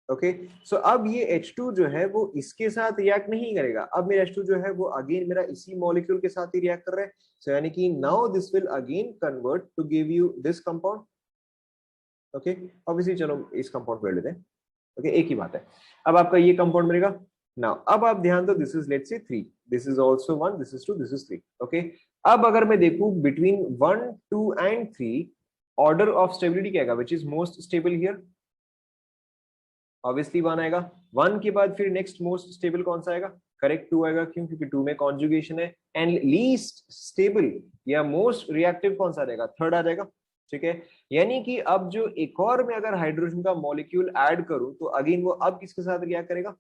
ओके सो अब ये H2 जो है वो इसके साथ रिएक्ट नहीं करेगा, अब मेरा H2 जो है वो अगेन मेरा इसी मॉलिक्यूल के साथ ही रिएक्ट कर रहा है। सो यानी कि now this will again convert to give you this compound. Okay obviously चलो इस कंपाउंड को ले लेते हैं। ओके एक ही बात है, अब आपका ये कंपाउंड मिलेगा। नाउ अब आप ध्यान दो, this is let's say 3, this is also 1, this is 2, this is 3। Okay अब अगर मैं देखूं between 1 2 and 3 order of stability क्या आएगा, which is most stable here? Obviously 1 आएगा। 1 के बाद फिर नेक्स्ट मोस्ट स्टेबल कौन सा आएगा? करेक्ट 2 आएगा, क्यों? क्योंकि 2 में कॉन्जुगेशन है। एंड लीस्ट स्टेबल या मोस्ट रिएक्टिव कौन सा रहेगा? थर्ड आ जाएगा। ठीक है, यानी कि अब जो एक और में अगर हाइड्रोजन का मॉलिक्यूल ऐड करूं तो अगेन वो अब किसके साथ रिएक्ट करेगा?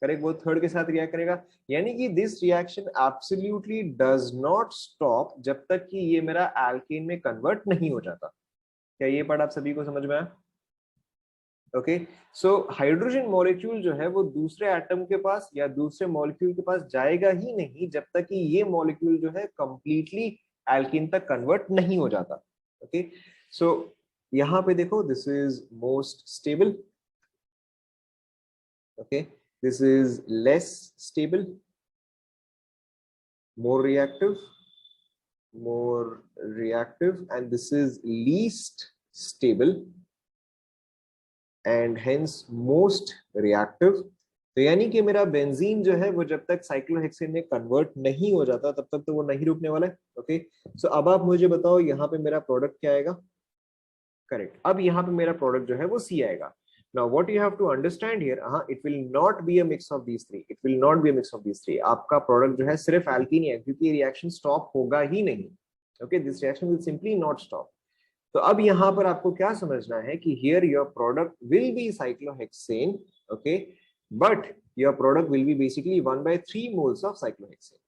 करेक्ट, वो थर्ड के साथ रिएक्ट करेगा। यानी कि this reaction absolutely does not stop जब तक कि ये मेरा एल्केन में कन्वर्ट नहीं हो जाता। क्या ये पार्ट आप सभी को समझ में आया? ओके सो हाइड्रोजन मॉलिक्यूल जो है वो दूसरे एटम के पास या दूसरे मॉलिक्यूल के पास जाएगा ही नहीं जब तक कि ये मॉलिक्यूल जो है कंप्लीटली एल्कीन तक कन्वर्ट नहीं हो जाता। ओके सो यहां पे देखो, this is most stable. Okay this is less stable, more reactive, more reactive, and this is least stable and hence most reactive। तो यानी कि मेरा बेंजीन जो है वो जब तक साइक्लोहेक्सेन में कन्वर्ट नहीं हो जाता तब तक तो वो नहीं रुकने वाला है। ओके सो अब आप मुझे बताओ यहाँ पे मेरा प्रोडक्ट क्या आएगा? करेक्ट, अब यहाँ पे मेरा प्रोडक्ट जो है वो सी आएगा। Now what you have to understand here, it will not be a mix of these three. It will not be a mix of these three. आपका प्रोडक्ट जो है सिर्फ एल्कीन है क्योंकि ये रिएक्शन स्टॉप होगा ही नहीं। Okay this reaction will simply not stop. तो अब यहाँ पर आपको क्या समझना है कि here your product will be cyclohexane. Okay but your product will be basically 1/3 moles of cyclohexane.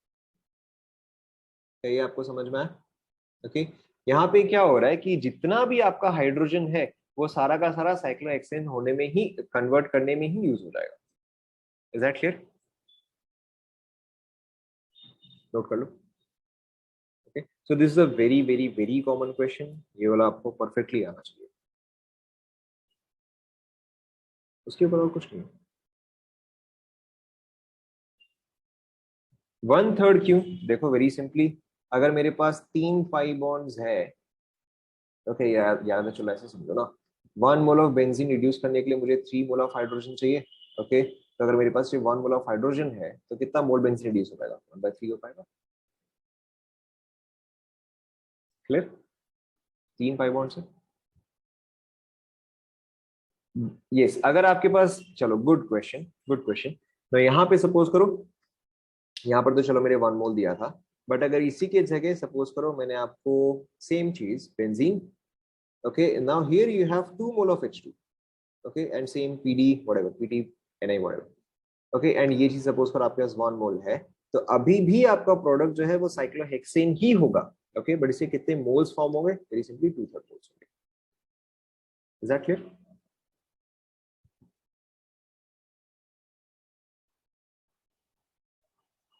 ये आपको समझ में आया? ओके यहाँ पे क्या हो रहा है कि जितना भी आपका हाइड्रोजन है वो सारा का सारा साइक्लोहेक्सेन होने में ही कन्वर्ट करने में ही यूज हो जाएगा। Is that clear? नोट कर लो। Okay so this is a very very very common question, ये वाला आपको परफेक्टली आना चाहिए, उसके ऊपर और कुछ नहीं। 1/3 क्यों? देखो वेरी सिंपली, अगर मेरे पास 3 पाई बॉन्ड्स है, ओके यार याद है, चलो ऐसे समझो ना, 1 मोल ऑफ बेंजीन रिड्यूस करने के लिए मुझे 3 मोल ऑफ हाइड्रोजन चाहिए। ओके तो अगर मेरे पास सिर्फ 1 मोल ऑफ हाइड्रोजन है तो कितना मोल बेंजीन रिड्यूस हो पाएगा? 1/3 हो पाएगा। क्लियर? 3 पाई बॉन्ड से। यस अगर आपके पास, चलो गुड क्वेश्चन गुड क्वेश्चन। तो यहाँ पे सपोज करो, यहाँ पर तो चलो मेरे 1 मोल दिया था, बट अगर इसी के जगह सपोज करो मैंने आपको सेम चीज benzene, okay now here you have 2 mole of H2, okay and same PD whatever PT Ni whatever, okay and ये चीज सपोज कर आपके पास 1 मोल है तो अभी भी आपका प्रोडक्ट जो है वो साइक्लोहेक्सेन ही होगा। ओके बट इससे कितने मोल्स फॉर्म होंगे? वेरी सिंपली 2/3 मोल्स होंगे। Is that clear?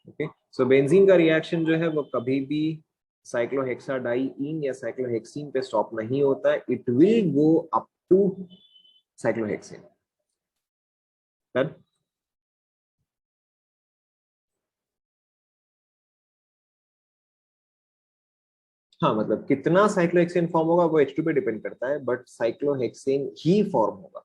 Okay so benzene का रिएक्शन जो है वो कभी भी साइक्लोहेक्साडाइईन या साइक्लोहेक्सीन पे स्टॉप नहीं होता है, it will go up to cyclohexane. Done? हाँ मतलब कितना साइक्लोहेक्सेन फॉर्म होगा वो H2 पे डिपेंड करता है बट साइक्लोहेक्सेन ही फॉर्म होगा।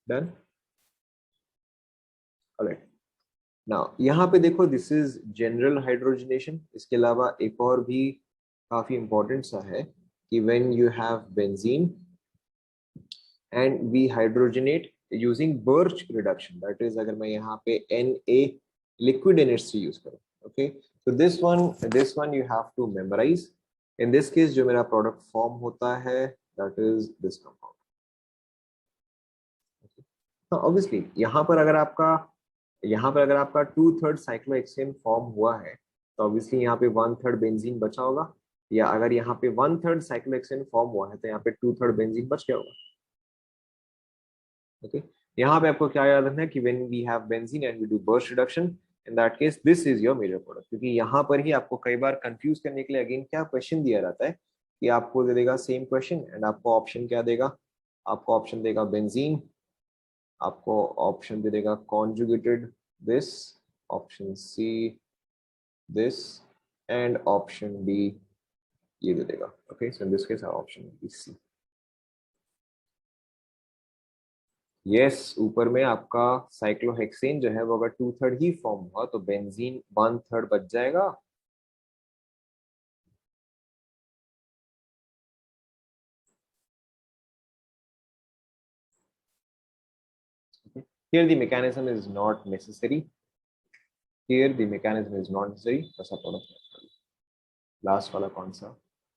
डन। ऑलराइट, नाउ यहाँ पे देखो दिस इज जनरल हाइड्रोजनेशन। इसके अलावा एक और भी काफी इंपॉर्टेंट सा है कि when you have benzene and we hydrogenate using birch reduction, that is अगर मैं यहाँ पे Na लिक्विड NH3 यूज करूँ, ओके, तो this one you have to memorise. In this case जो मेरा प्रोडक्ट फॉर्म होता है that is this compound. Obviously यहाँ पर अगर आपका 2/3 साइक्लोहेक्सेन फॉर्म हुआ है तो ऑब्वियसली यहाँ पे 1/3 बेंजीन बचा होगा, या अगर यहाँ पे 1/3 साइक्लोहेक्सेन फॉर्म हुआ है तो यहाँ पे 2/3 बेंजीन बच गया होगा। ओके, यहाँ पे आपको क्या याद रखना है कि when we have benzene and we do burst reduction, in that case this is your major product. क्योंकि यहाँ पर ही आपको कई बार कंफ्यूज करने के लिए अगेन क्या क्वेश्चन दिया रहता है कि आपको दे देगा सेम क्वेश्चन एंड आपको ऑप्शन क्या देगा, आपको ऑप्शन देगा बेंजीन, आपको ऑप्शन दे देगा conjugated this, option C this, and option D ये दे देगा। Okay, so in this case option B C. Yes, ऊपर में आपका साइक्लोहेक्सेन जो है वो अगर 2/3 ही फॉर्म हुआ तो बेंजीन 1/3 बच जाएगा। Here the mechanism is not necessary. Here the mechanism is not necessary. बस आप प्रोडक्ट लास्ट वाला कौन सा,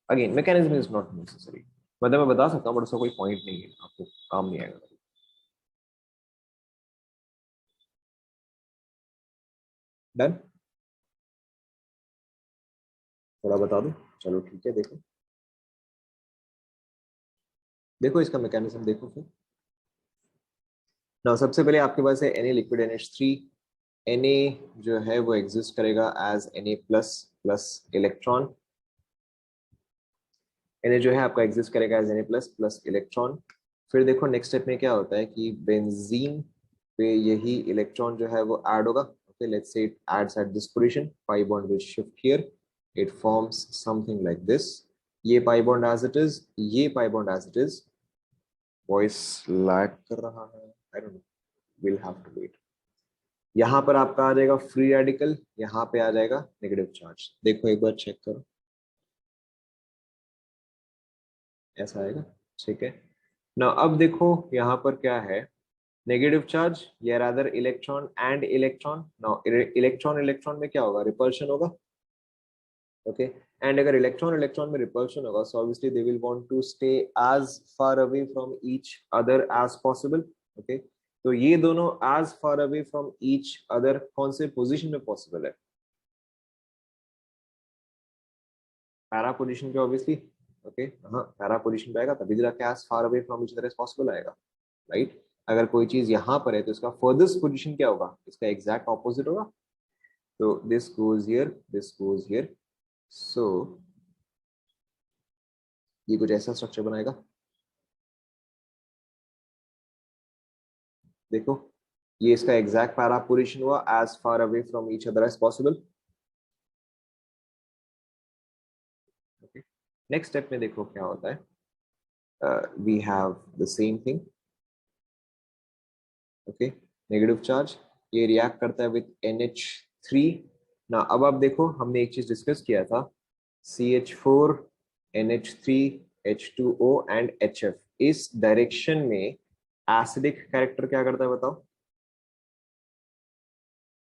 again mechanism is not necessary। मतलब मैं बता सकता हूँ बट उसका कोई पॉइंट नहीं है, आपको काम नहीं आएगा। डन, थोड़ा बता दो, चलो ठीक है। देखो देखो इसका मैकेनिज्म देखो फिर। ना सबसे पहले आपके पास है Na लिक्विड NH3। Na जो है वो एग्जिस्ट करेगा as Na plus plus electron. Na जो है आपका एग्जिस्ट करेगा as Na plus plus electron. फिर देखो नेक्स्ट स्टेप में क्या होता है कि बेंजीन पे यही इलेक्ट्रॉन जो है वो ऐड होगा। Okay, let's say it adds at this position, pi bond will shift here, it forms something like this. ये pi bond as it is, ये pi bond as it is. Voice lag कर रहा है, I don't know, will have to wait. यहाँ पर आपका आ जाएगा free radical, यहाँ पे आ जाएगा नेगेटिव चार्ज। देखो एक बार चेक करो, ऐसा आएगा, ठीक है ना। अब देखो यहाँ पर क्या है, नेगेटिव चार्ज या rather electron and electron. Now electron electron में क्या होगा, रिपल्शन होगा। ओके, एंड अगर इलेक्ट्रॉन इलेक्ट्रॉन में रिपल्शन होगा so obviously they will want to stay as far away from each other as possible. Okay, तो ये दोनों as far away from each other कौन से पोजीशन में पॉसिबल है, पैरा पोजीशन पे ऑब्वियसली। ओके, हाँ पैरा पोजीशन पे आएगा तभी जाके as far away from each other as possible आएगा, राइट। अगर कोई चीज यहाँ पर है तो इसका फर्दर्स्ट पोजीशन क्या होगा, इसका एग्जैक्ट ऑपोजिट होगा। तो this goes here, this goes here, so ये कुछ ऐसा स्ट्रक्चर बनाएगा। देखो ये इसका एग्जैक्ट पैरा पोजीशन हुआ as far away from each other as possible. Okay, next step में देखो क्या होता है, we have the same thing. Okay, negative charge ये रिएक्ट करता है विथ NH3 ना। अब आप देखो हमने एक चीज डिस्कस किया था, CH4 NH3 H2O and HF, इस डायरेक्शन में एसिडिक कैरेक्टर क्या करता है बताओ।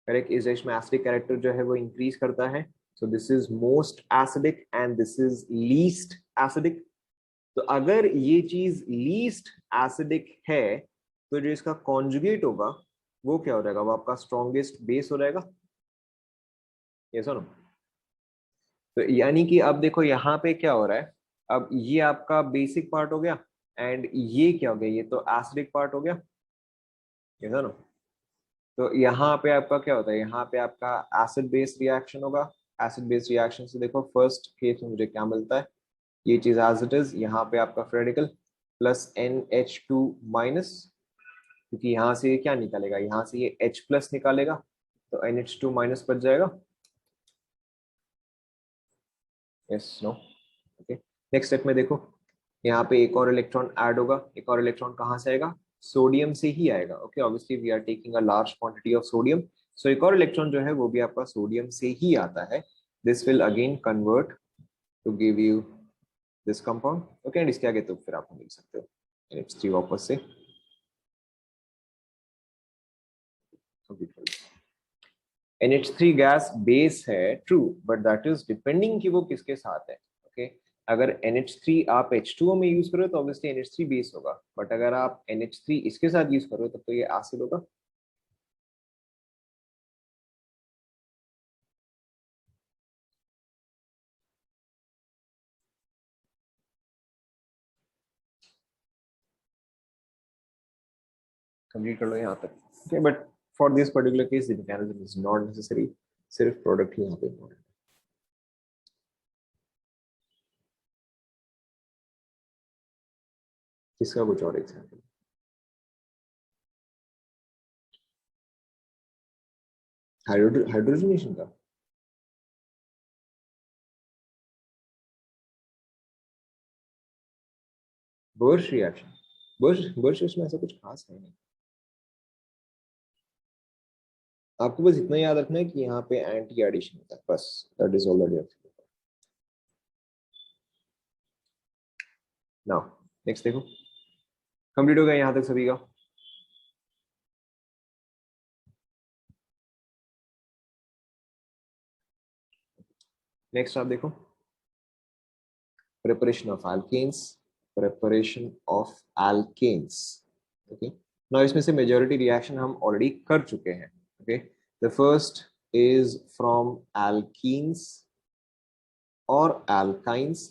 करेक्ट, इस डायरेक्शन में एसिडिक कैरेक्टर जो है वो इंक्रीज करता है। सो this is most acidic and this is least acidic. तो अगर ये चीज लीस्ट एसिडिक है तो जो इसका कॉन्जुगेट होगा वो क्या हो जाएगा, वो आपका स्ट्रॉन्गेस्ट बेस हो जाएगा। ये सुनो, तो यानी कि अब देखो यहाँ पे क्या हो रहा है, अब ये आपका बेसिक पार्ट हो गया एंड ये क्या हो गया, ये तो एसिडिक पार्ट हो गया। ये सुनो, तो यहाँ पे आपका क्या होता है, यहाँ पे आपका एसिड बेस रिएक्शन होगा। एसिड बेस रिएक्शन से देखो फर्स्ट केस में मुझे क्या मिलता है, ये चीज एज इट इज, यहाँ पे आपका रेडिकल प्लस NH2 माइनस, क्योंकि यहाँ से ये क्या निकालेगा, यहाँ से ये H प्लस निकालेगा तो NH2 माइनस बच जाएगा। Yes no, okay. Next step में देखो यहाँ पे एक और इलेक्ट्रॉन ऐड होगा, एक और इलेक्ट्रॉन कहाँ से आएगा, सोडियम से ही आएगा। Okay, obviously we are taking a large quantity of sodium, so एक और इलेक्ट्रॉन जो है वो भी आपका सोडियम से ही आता है। This will again convert to give you this compound. Okay, and इसके आगे तो फिर आप लिख सकते हो NH3 वापस से। NH3 गैस बेस है, true, but that is depending कि वो किसके साथ है। ओके, अगर NH3 आप H2O में यूज करो तो ऑब्वियसली NH3 बेस होगा, बट अगर आप NH3 इसके साथ यूज करो तब तो ये एसिड होगा। कंप्लीट कर लो यहाँ तक। Okay, but for this particular case the mechanism is not necessary, सिर्फ प्रोडक्ट ही यहाँ पे इम्पोर्टेंट है। इसका कुछ और एग्जाम्पल, हाइड्रोजनेशन का। बर्श रिएक्शन, बर्श बर्श में ऐसा कुछ खास है नहीं। आपको बस इतना याद रखना है कि यहाँ पे एंटी एडिशन होता है, बस that is all that you have to do. Now next देखो, कंप्लीट हो गया यहाँ तक सभी का। नेक्स्ट आप देखो, preparation of alkanes, preparation of alkanes. Okay, now इसमें से majority reaction हम already कर चुके हैं। Okay, the first is from alkenes और alkynes।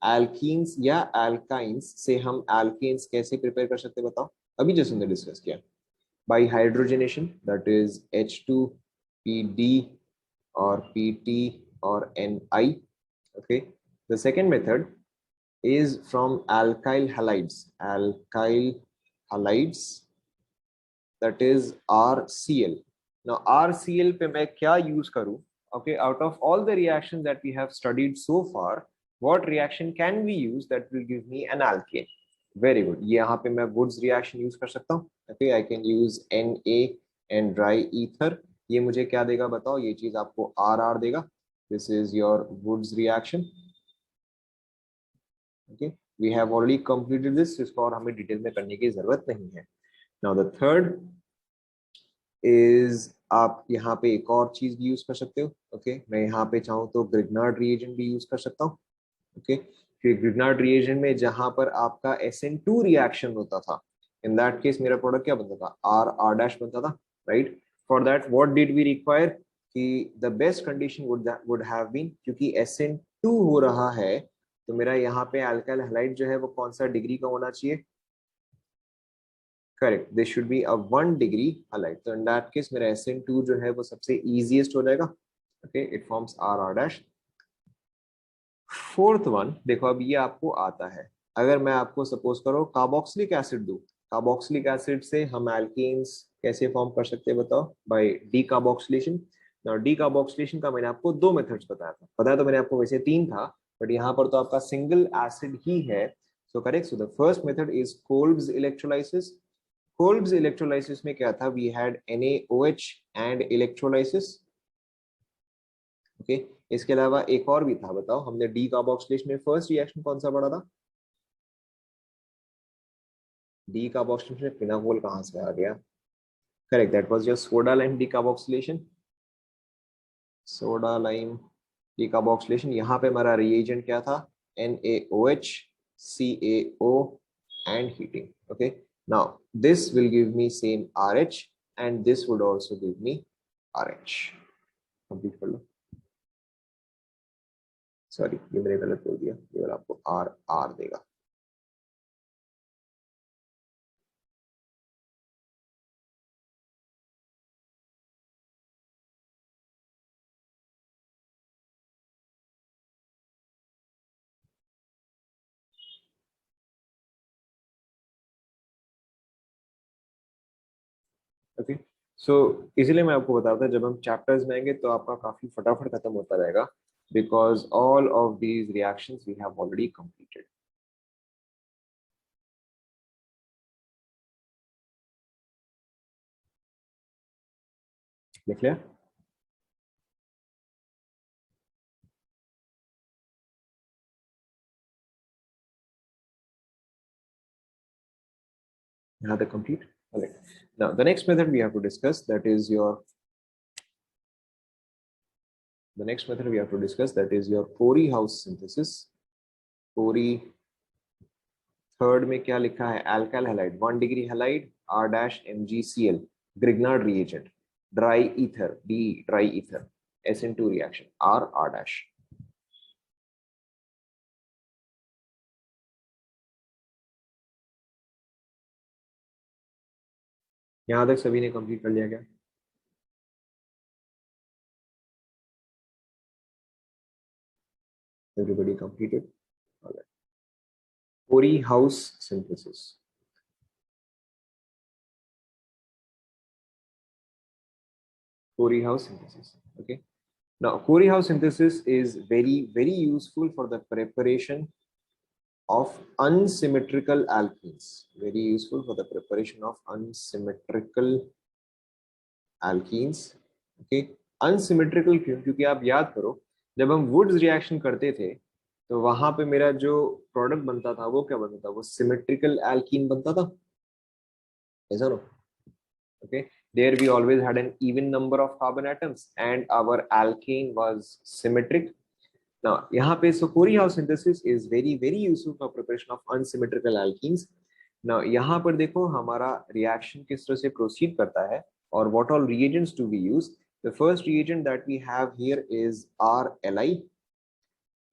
alkenes या alkynes से हम alkanes कैसे prepare कर सकते हैं बताओ, अभी जैसे हमने डिस्कस किया, by hydrogenation, that is H2PD or PT or Ni। Okay, the second method is from alkyl halides, alkyl halides, that is RCl। now RCl पे मैं क्या यूज करूं? Okay, out of all the reactions that we have studied so far, what reaction can we use that will give me an alkane? Very good, यहाँ पे मैं Woods reaction use कर सकता हूँ। Okay, I can use Na and dry ether। ये मुझे क्या देगा बताओ, ये चीज आपको RR देगा। This is your Woods reaction। Okay, we have already completed this, इसको और हमें डिटेल में करने की जरूरत नहीं है। now the third is आप यहाँ पे एक और चीज भी यूज कर सकते हो। ओके, मैं यहाँ पे चाहूँ तो ग्रिग्नार्ड रिएजेंट भी यूज कर सकता हूँ। ओके, फिर ग्रिग्नार्ड रिएजेंट में जहां पर आपका SN2 रिएक्शन होता था, इन दैट केस मेरा प्रोडक्ट क्या बनता था, R डैश बनता था, right. For that what did we require कि the best condition would have been, क्योंकि SN2 हो रहा है तो मेरा यहाँ पे अल्काइल हैलाइड जो है वो कौन सा डिग्री का होना चाहिए, correct, this should be a 1 degree halide. तो इन दैट केस मेरा SN2 जो है वो सबसे इजीएस्ट हो जाएगा। Okay, it forms R dash. Fourth one देखो, अब ये आपको आता है, अगर मैं आपको सपोज करो कार्बोक्सिलिक एसिड दूं, कार्बोक्सिलिक एसिड से हम एल्केन्स कैसे फॉर्म कर सकते हैं बताओ, by decarboxylation. Now decarboxylation का मैंने आपको दो मेथड्स बताया था, बताया तो मैंने आपको वैसे तीन था, बट यहाँ पर तो आपका सिंगल एसिड ही है। So correct, so the first method is Kolbe's electrolysis. Kolbe's electrolysis में क्या था, we had NaOH and electrolysis. Okay, इसके अलावा एक और भी था, बताओ हमने डी कार्बोक्सिलेशन में फर्स्ट रिएक्शन कौन सा पढ़ा था, डी कार्बोक्सिलेशन में फिनाकोल कहां से आ गया, correct, that was your soda lime D carboxylation. Soda lime D carboxylation, यहाँ पे हमारा रिएजेंट क्या था, NaOH CaO and heating। okay, now this will give me same RH and this would also give me RH। Complete कर लो, sorry ये मैंने गलत बोल दिया, ये वाला आपको RR देगा। ओके, सो इसीलिए मैं आपको बताता था जब हम चैप्टर्स में आएंगे तो आपका काफी फटाफट खत्म होता रहेगा, because all of these reactions we have already completed. लिख लिया? यहाँ तक complete? Alright. Now the next method we have to discuss, that is your Corey house synthesis. Corey third में क्या लिखा है? Alkyl halide 1 degree halide R-MgCl Grignard reagent, dry ether D, dry ether SN2 reaction R. यहां तक सभी ने complete कर लिया क्या? Everybody completed? All right. Corey house synthesis. Corey house synthesis. Okay. Now, Corey house synthesis is very useful for the preparation of unsymmetrical alkenes. Very useful for the preparation of unsymmetrical alkenes. Okay. Unsymmetrical क्यों? क्योंकि आप याद करो, जब हम Wurtz reaction करते थे तो वहां पे मेरा जो प्रोडक्ट बनता था वो क्या बनता था? वो सिमेट्रिकल एल्कीन बनता था, ऐसा ना? Okay, there we always had an even number of carbon atoms and our alkane was symmetric. Now यहाँ पे so Corey house synthesis is very useful for preparation of unsymmetrical alkenes. Now यहाँ पर देखो हमारा reaction किस तरह से proceed करता है और what all reagents do we use. The first reagent that we have here is RLi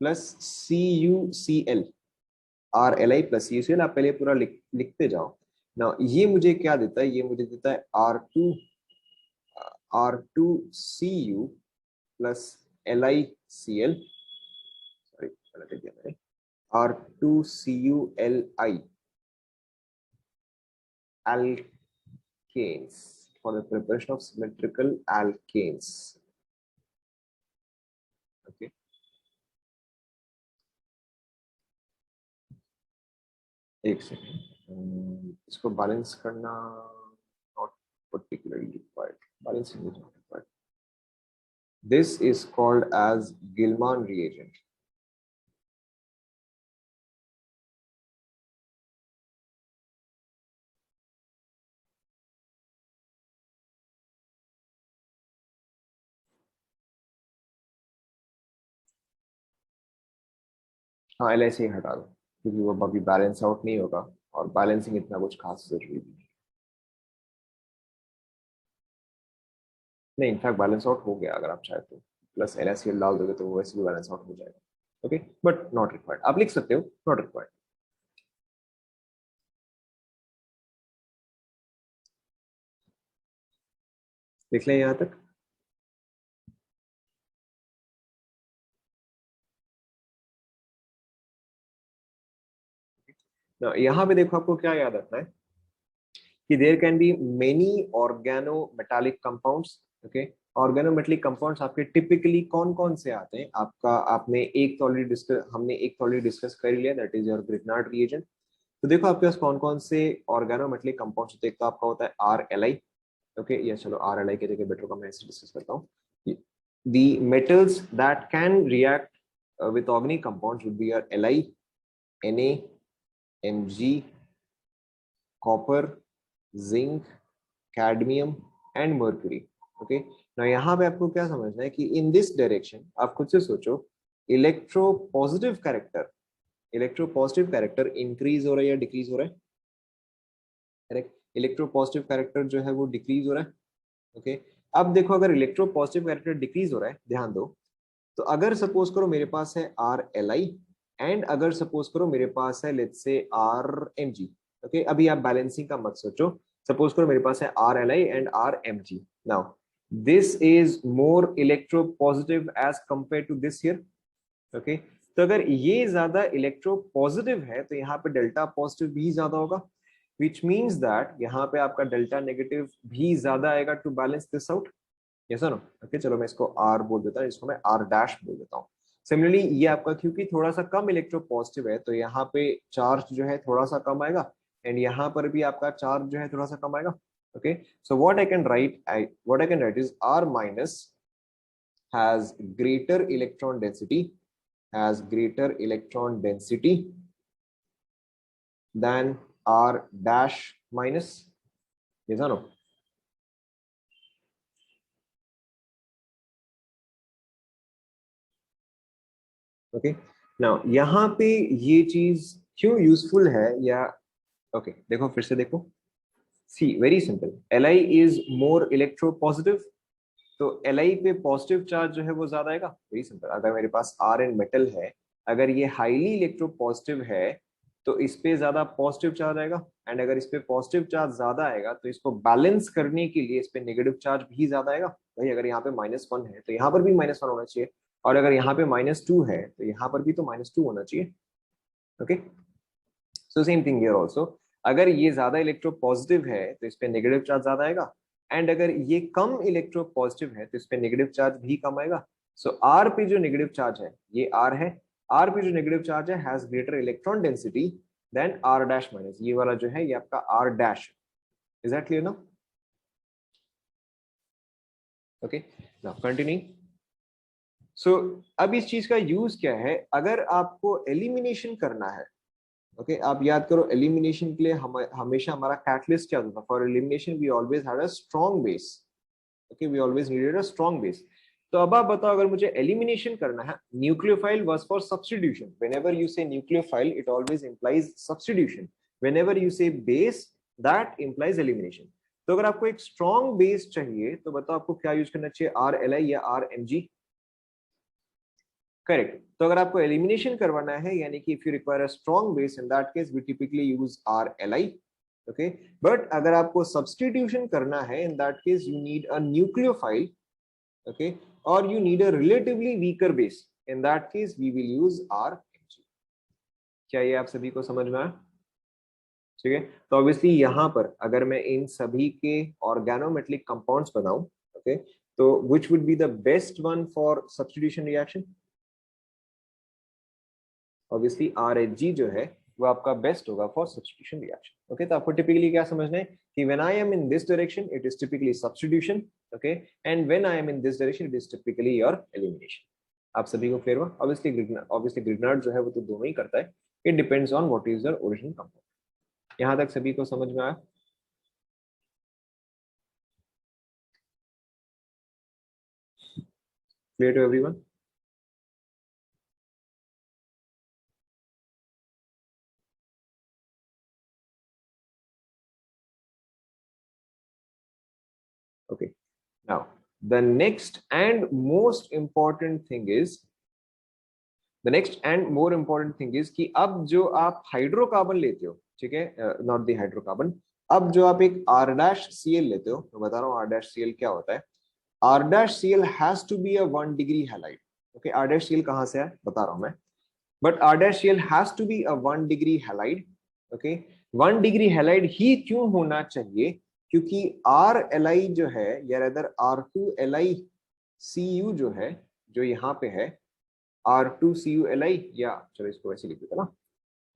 plus CuCl. RLi plus CuCl आप पहले पूरा लिखते जाओ. Now ये मुझे क्या देता है? ये मुझे देता है R2Cu plus LiCl. Sorry, गलत लिख दिया मैंने. R2CuLi alkanes for the preparation of symmetrical alkanes. Okay. एक सेकेंड, इसको बैलेंस करना not particularly required. Balancing is not required. This is called as Gilman reagent. हाँ LIC हटा दो क्योंकि वो अभी बैलेंस आउट नहीं होगा और बैलेंसिंग इतना कुछ खास जरूरी नहीं. नहीं, इनफैक्ट बैलेंस आउट हो गया अगर आप चाहे तो, प्लस NaCl डाल दोगे तो वो वैसे भी बैलेंस आउट हो जाएगा. Okay, but not required. आप लिख सकते हो नॉट रिक्वायर्ड. लिख लें यहाँ तक. यहाँ पे देखो आपको क्या याद रखना है कि there can be many organometallic compounds. Okay, organometallic compounds आपके टिपिकली कौन कौन से आते हैं? आपका हमने एक ऑलरेडी डिस्कस कर लिया, that is your Grignard reagent. तो देखो आपके पास कौन कौन से ऑर्गेनोमेटेलिक कंपाउंड्स होते हैं. तो आपका होता है RLi. ओके, ये चलो RLi के जगह बेटर को मैं ऐसे डिस्कस करता हूँ. The metals that can react with organic compounds would be your Li, Na, Mg, copper, zinc, cadmium and mercury. Okay, now यहाँ पे आपको क्या समझना है कि इन दिस डायरेक्शन आप खुद से सोचो, इलेक्ट्रोपॉजिटिव कैरेक्टर इंक्रीज हो रहा है या डिक्रीज हो रहा है? करेक्ट, इलेक्ट्रोपॉजिटिव कैरेक्टर जो है वो डिक्रीज हो रहा है. ओके, अब देखो अगर इलेक्ट्रोपॉजिटिव कैरेक्टर डिक्रीज हो रहा है, ध्यान दो, तो अगर सपोज करो मेरे पास है RLi एंड अगर सपोज करो मेरे पास है लेट्स से RMg. ओके, अभी आप बैलेंसिंग का मत सोचो. सपोज करो मेरे पास है RLi and RMg. Now this is more electropositive as compare to this here. Okay, तो अगर ये ज्यादा इलेक्ट्रोपॉजिटिव है तो यहाँ पे डेल्टा पॉजिटिव भी ज्यादा होगा, which means that यहाँ पे आपका डेल्टा नेगेटिव भी ज्यादा आएगा to balance this out. Yes और नो? ओके, चलो मैं इसको R बोल देता हूँ, इसको मैं R डैश बोल देता हूँ. सिमिलरली ये आपका क्योंकि थोड़ा सा कम इलेक्ट्रोपॉजिटिव है तो यहाँ पे चार्ज जो है थोड़ा सा कम आएगा एंड यहाँ पर भी आपका चार्ज जो है थोड़ा सा कम आएगा. Okay, so what I can write, is R minus has greater electron density, than R dash minus. Yes or no? Okay, now यहाँ पे ये चीज क्यों यूजफुल है, या ओके देखो फिर से देखो, see very simple, Li is more electropositive, तो Li पे पॉजिटिव चार्ज जो है वो ज्यादा आएगा। वेरी सिंपल, अगर मेरे पास आर एन मेटल है, अगर ये हाईली इलेक्ट्रो पॉजिटिव है तो इस पे ज्यादा पॉजिटिव चार्ज आएगा, एंड अगर इस पे पॉजिटिव चार्ज ज्यादा आएगा तो इसको बैलेंस करने के लिए इस पे नेगेटिव चार्ज भी ज्यादा आएगा। भाई अगर यहाँ पे -1 है तो यहाँ पर भी -1 होना चाहिए, और अगर यहाँ पे -2 है तो यहाँ पर भी तो -2 होना चाहिए। Okay, so same thing here also, अगर ये ज्यादा इलेक्ट्रो पॉजिटिव है तो इस पे नेगेटिव चार्ज ज्यादा आएगा, एंड अगर ये कम इलेक्ट्रो पॉजिटिव है तो इस पे नेगेटिव चार्ज भी कम आएगा। सो आर पे जो नेगेटिव चार्ज है, ये आर है, आर पे जो नेगेटिव चार्ज है has greater electron density than R dash minus, ये वाला जो है ये आपका R dash. Is that clear ना? Okay, now continue. सो अब इस चीज का यूज क्या है, अगर आपको एलिमिनेशन करना है, ओके आप याद करो एलिमिनेशन के लिए हमेशा हमारा कैटलिस्ट क्या होता था, for elimination we always had a strong base. Okay, we always needed a strong base. तो अब आप बताओ, अगर मुझे एलिमिनेशन करना है, nucleophile was for substitution, whenever you say nucleophile it always implies substitution, whenever you say base that implies elimination. तो अगर आपको एक स्ट्रॉन्ग बेस चाहिए तो बताओ आपको क्या यूज करना चाहिए, आर एल आई या आर एम जी? करेक्ट, तो अगर आपको एलिमिनेशन करवाना है, यानी कि if you require a strong base, in that case we typically use R L I. Okay, but अगर आपको सब्स्टिट्यूशन करना है, in that case you need a nucleophile, okay, or you need a relatively weaker base, in that case we will use RMG। क्या ये आप सभी को समझ में आया? ठीक है, तो ऑब्वियसली यहाँ पर अगर मैं इन सभी के ऑर्गेनोमेटेलिक कंपाउंड्स बनाऊं, ओके, तो which would be the best one for substitution reaction? Obviously RHG जो है वो आपका बेस्ट होगा फॉर सब्स्टिट्यूशन रिएक्शन। ओके, तो आपको टिपिकली क्या समझना है कि when I am in this direction it is typically substitution, okay, and when I am in this direction it is typically your elimination. आप सभी को क्लियर हुआ? ऑब्वियसली ग्रिग्नार्ड जो है वो तो दोनों ही करता है, it depends on what is your original compound. यहाँ तक सभी को समझ में आया? Clear to everyone? Okay, now the next and most important thing is, कि अब जो आप हाइड्रोकार्बन लेते हो, ठीक है, नॉट द हाइड्रोकार्बन, अब जो आप एक आर डैश सी एल लेते हो, मैं बता रहा हूँ आर डैश सी एल क्या होता है। R dash C L has to be a 1 degree halide. Okay, R dash C L कहाँ से है बता रहा हूँ मैं, but R dash C L has to be a 1 degree halide. Okay, 1 degree halide ही क्यों होना चाहिए, क्योंकि आर एल आई जो है, या other R two L I C U जो है, जो यहाँ पे है R2CuLi, या चलो इसको ऐसे लिख देता ना,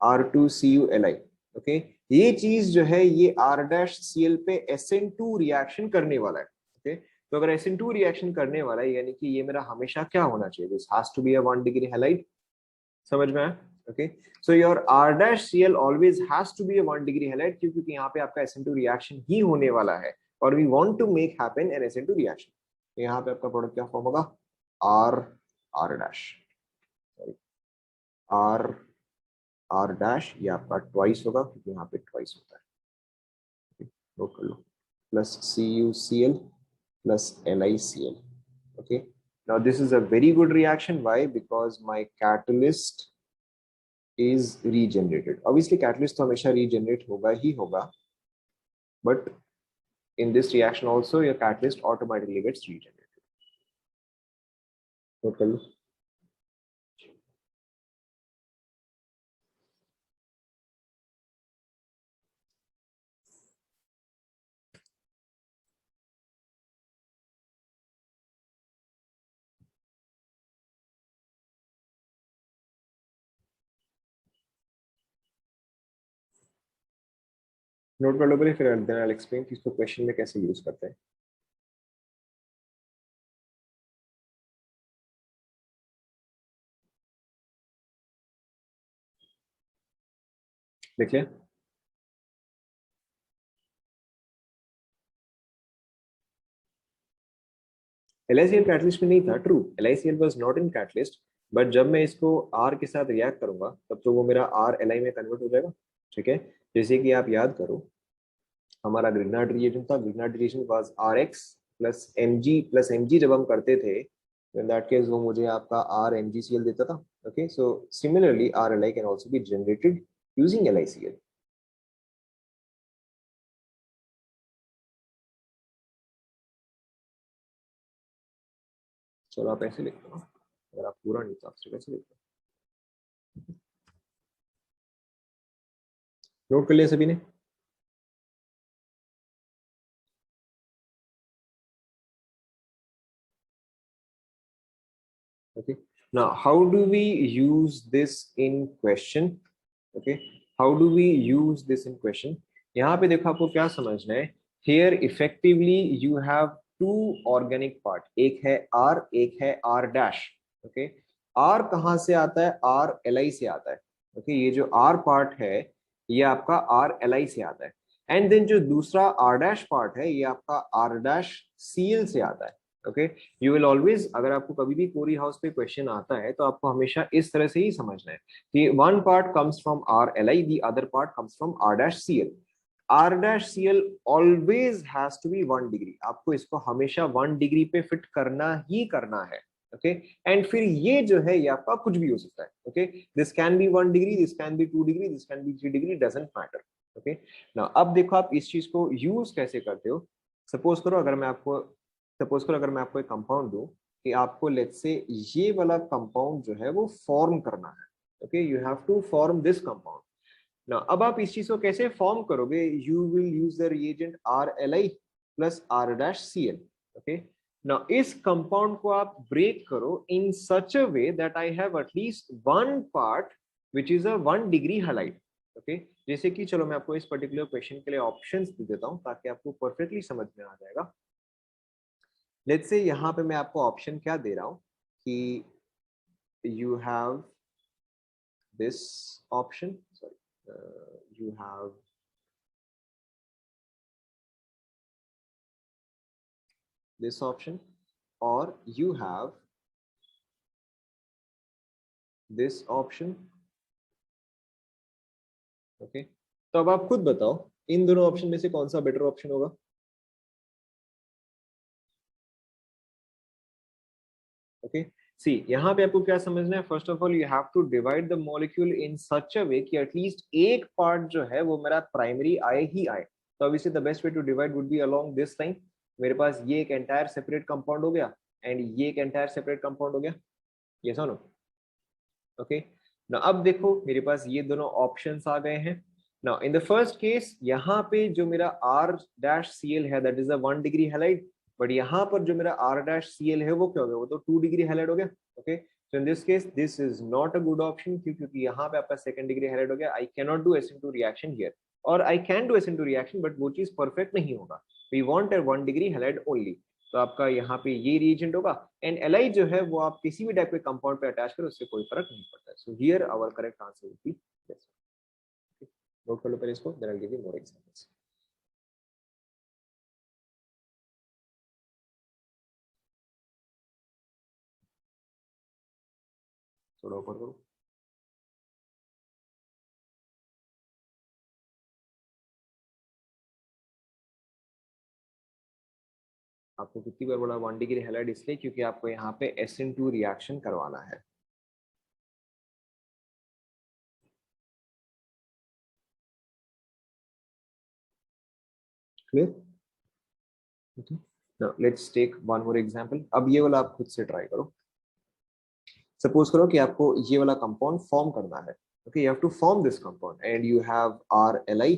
R2CuLi। ओके, ये चीज जो है ये R डैश Cl पे SN2 रिएक्शन करने वाला है। ओके, तो अगर SN2 रिएक्शन करने वाला है, यानी कि ये मेरा हमेशा क्या होना चाहिए, this has to be a 1 degree halide. समझ में आया? Okay, so your R dash Cl always has to be a 1 degree halide, क्योंकि यहाँ पे आपका SN2 रिएक्शन ही होने वाला है, और we want to make happen an SN2 reaction. तो यहाँ पे आपका प्रोडक्ट क्या फॉर्म होगा, R R dash, R R dash, ये आपका ट्वाइस होगा क्योंकि यहाँ पे ट्वाइस होता है, नोट कर लो, plus CuCl plus LiCl। Okay, now this is a very good reaction, why? Because my catalyst is regenerated। obviously catalyst तो हमेशा regenerate होगा ही होगा, but in this reaction also your catalyst automatically gets regenerated। Note कर लो। Note कर लो पहले, फिर then I will explain कि इसको क्वेश्चन में कैसे यूज करते हैं। देख लिया? LICL कैटलिस्ट में नहीं था, true, LICL was not in catalyst, but जब मैं इसको R के साथ रिएक्ट करूंगा तब तो वो मेरा RLi में कन्वर्ट हो जाएगा। ठीक है, जैसे कि आप याद करो, हमारा ग्रिग्नार्ड रिएजेंट था, Grignard reagent was RX plus Mg जब हम करते थे, in that case वो मुझे आपका RMgCl देता था। Okay, so similarly RLi can also be generated using LICL। चलो आप ऐसे लिख लो, अगर आप पूरा नहीं तो आप सिर्फ ऐसे लिख लो। नोट कर लिया सभी ने? Okay, now how do we use this in question? Okay, how do we use this in question? यहाँ पे देखो आपको क्या समझना है, here effectively you have two organic part, एक है R एक है R dash। okay, R कहाँ से आता है? R Li से आता है। okay, ये जो R part है ये आपका R Li से आता है, एंड देन जो दूसरा R dash part है ये आपका R dash Cl से आता है। ओके, यू विल ऑलवेज, अगर आपको कभी भी कोरी हाउस पे क्वेश्चन आता है तो आपको हमेशा इस तरह से ही समझना है कि one part comes from RLi, the other part comes from R-Cl। R-Cl always has to be 1 degree, आपको इसको हमेशा 1 डिग्री पे फिट करना ही करना है। ओके, एंड फिर ये जो है ये आपका कुछ भी हो सकता है। Okay, this can be 1 degree, this can be 2 degree, this can be 3 degree, doesn't matter. Okay, now अब देखो आप इस चीज को यूज कैसे करते हो। सपोज करो अगर मैं आपको सपोज करो अगर मैं आपको एक कंपाउंड दूं कि आपको लेट्स से ये वाला कंपाउंड जो है वो फॉर्म करना है। Okay, you have to form this compound. Now अब आप इस चीज को कैसे फॉर्म करोगे? You will use the reagent RLi plus R-Cl। Okay, now इस कंपाउंड को आप ब्रेक करो in such a way that I have at least one part which is a 1 degree halide. Okay, जैसे कि चलो मैं आपको इस पर्टिकुलर क्वेश्चन के लिए ऑप्शंस दे देता हूं ताकि आपको परफेक्टली समझ में आ जाएगा। लेट्स से यहाँ पे मैं आपको ऑप्शन क्या दे रहा हूँ कि you have this option, sorry, you have this option और you have this option. Okay, तो अब आप खुद बताओ इन दोनों ऑप्शन में से कौन सा बेटर ऑप्शन होगा? ओके, सी यहाँ पे आपको क्या समझना है, first of all you have to divide the molecule in such a way कि एटलीस्ट एक पार्ट जो है वो मेरा प्राइमरी आए ही आए। तो obviously the best way to divide would be along this line. मेरे पास ये एक एंटायर सेपरेट कंपाउंड हो गया एंड ये एक एंटायर सेपरेट कंपाउंड हो गया। ये सुनो, ओके, ना अब देखो मेरे पास ये दोनों ऑप्शंस आ गए हैं। Now in the first case यहाँ पे जो मेरा R-Cl है that is a 1 degree halide, but यहाँ पर जो मेरा R-Cl है वो क्या हो गया? वो तो 2 डिग्री हैलाइड हो गया। Okay, so in this case this is not a good option, क्योंकि यहाँ पे आपका सेकंड डिग्री हैलाइड हो गया। I can not do SN2 reaction here, और I can do SN2 reaction but वो चीज परफेक्ट नहीं होगा। We want a 1 degree halide only. तो आपका यहाँ पे ये रिएजेंट होगा, एंड Li जो है वो आप किसी भी टाइप के कंपाउंड पे अटैच करो उससे कोई फर्क नहीं पड़ता है। So here our correct answer would be this. Note कर लो पहले इसको, then I will give you more examples. थोड़ा ऊपर करो। आपको कितनी बार बोला 1 डिग्री हैलाइड? इसलिए क्योंकि आपको यहाँ पे SN2 रिएक्शन करवाना है। Clear? Now let's take one more example. अब ये वाला आप खुद से ट्राई करो। सपोज करो कि आपको ये वाला कंपाउंड फॉर्म करना है। Okay, you have to form this compound and you have RLi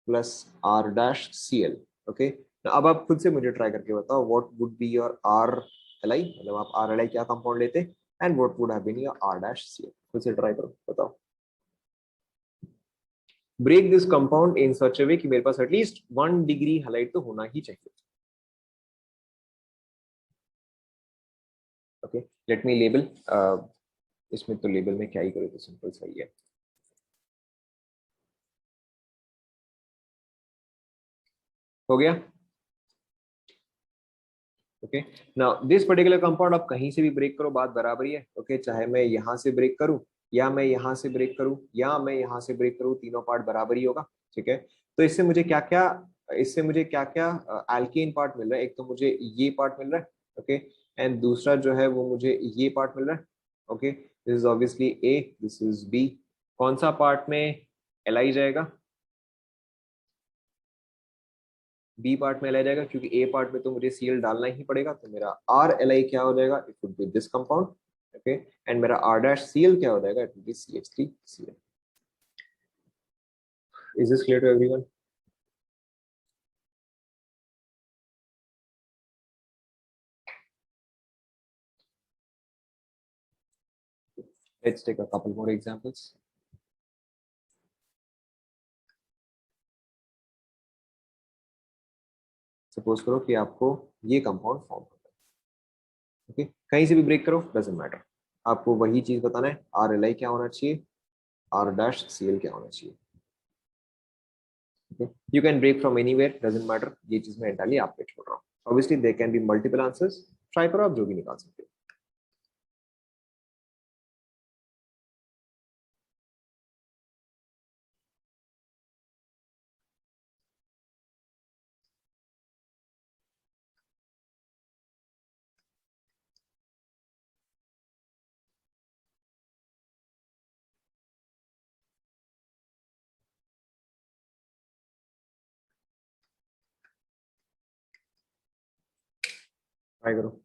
plus R-Cl। Okay, अब आप खुद से मुझे ट्राई करके बताओ what would be your RLi, मतलब आप RLi क्या कंपाउंड लेते and what would have been your R-Cl। खुद से ट्राई करो, बताओ। Break this compound in such a way कि मेरे पास एटलीस्ट 1 डिग्री हाइलाइट तो होना ही चाहिए. Okay, let me label. इसमें तो लेबल में क्या ही करो, तो सिंपल सही है. हो गया. Okay, now this particular compound आप कहीं से भी ब्रेक करो, बात बराबर ही है. ओके, चाहे मैं यहां से ब्रेक करूं, या मैं यहां से ब्रेक करूं, या मैं यहां से ब्रेक करूं, तीनों पार्ट बराबर ही होगा. ठीक है, तो इससे मुझे क्या क्या एल्केन पार्ट मिल रहा है. एक तो मुझे ये पार्ट मिल रहा है. ओके, एंड दूसरा जो है वो मुझे ये पार्ट मिल रहा है. Okay, this is obviously A, this is B. कौन सा पार्ट में एल आई जाएगा? बी पार्ट में एल आई जाएगा, क्योंकि ए पार्ट में तो मुझे सी एल डालना ही पड़ेगा. तो मेरा आर एल आई क्या हो जाएगा? It would be this compound. Okay, and मेरा आर डैश सी एल क्या हो जाएगा? It would be C H three C L. Is this clear to everyone? Let's take a couple more examples. Suppose करो कि आपको ये compound form होता है. ओके, कहीं से भी ब्रेक करो, डजेंट मैटर. आपको वही चीज बताना है, आर एल आई क्या होना चाहिए, आर डैश सी एल क्या होना चाहिए. Okay, you can break from anywhere, doesn't matter. ये चीज मैं एंटायरली आप पे छोड़ रहा हूँ. Obviously there can be multiple answers. Try करो, आप जो भी निकाल सकते हो. ट्राई करो.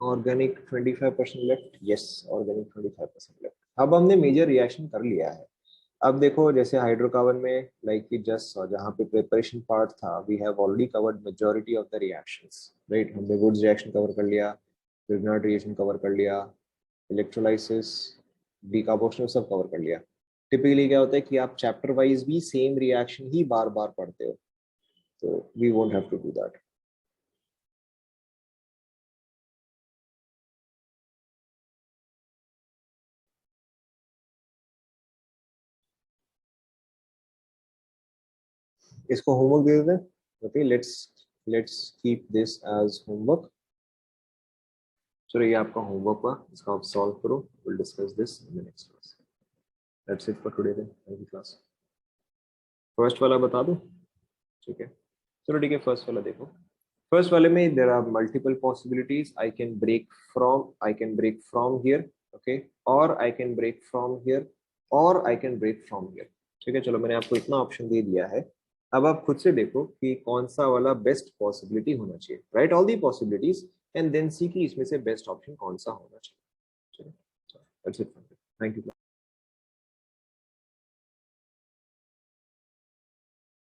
Organic 25% left. Yes, organic 25% left. अब हमने मेजर रिएक्शन कर लिया है. अब देखो, जैसे हाइड्रोकार्बन में लाइक वी जस्ट जहाँ पे प्रिपरेशन पार्ट था, we have already covered majority of the reactions. Right, हमने वुड्स रिएक्शन कवर कर लिया, ग्रिग्नार्ड रिएक्शन कवर कर लिया, इलेक्ट्रोलाइसिस, डीकार्बोक्सिलेशन सब कवर कर लिया. टिपिकली क्या होता है कि आप चैप्टर वाइज भी सेम रिएक्शन ही बार बार पढ़ते हो, तो we won't have to do that. इसको होमवर्क दे देते हैं. Okay, let's keep this as homework. चलो, ये आपका होमवर्क हुआ, इसको आप सॉल्व करो. Will discuss this in the next class. That's it for today then. Thank you class. First वाला बता दो. ठीक है, चलो ठीक है, फर्स्ट वाला देखो. फर्स्ट वाले में there are multiple possibilities. I can break from here. Okay, और I can break from here, और I can break from here. ठीक है, चलो मैंने आपको इतना ऑप्शन दे दिया है. अब आप खुद से देखो कि कौन सा वाला बेस्ट पॉसिबिलिटी होना चाहिए. Write all the possibilities and then see कि इसमें से बेस्ट ऑप्शन कौन सा होना चाहिए. चलो, दैट्स इट. Thank you.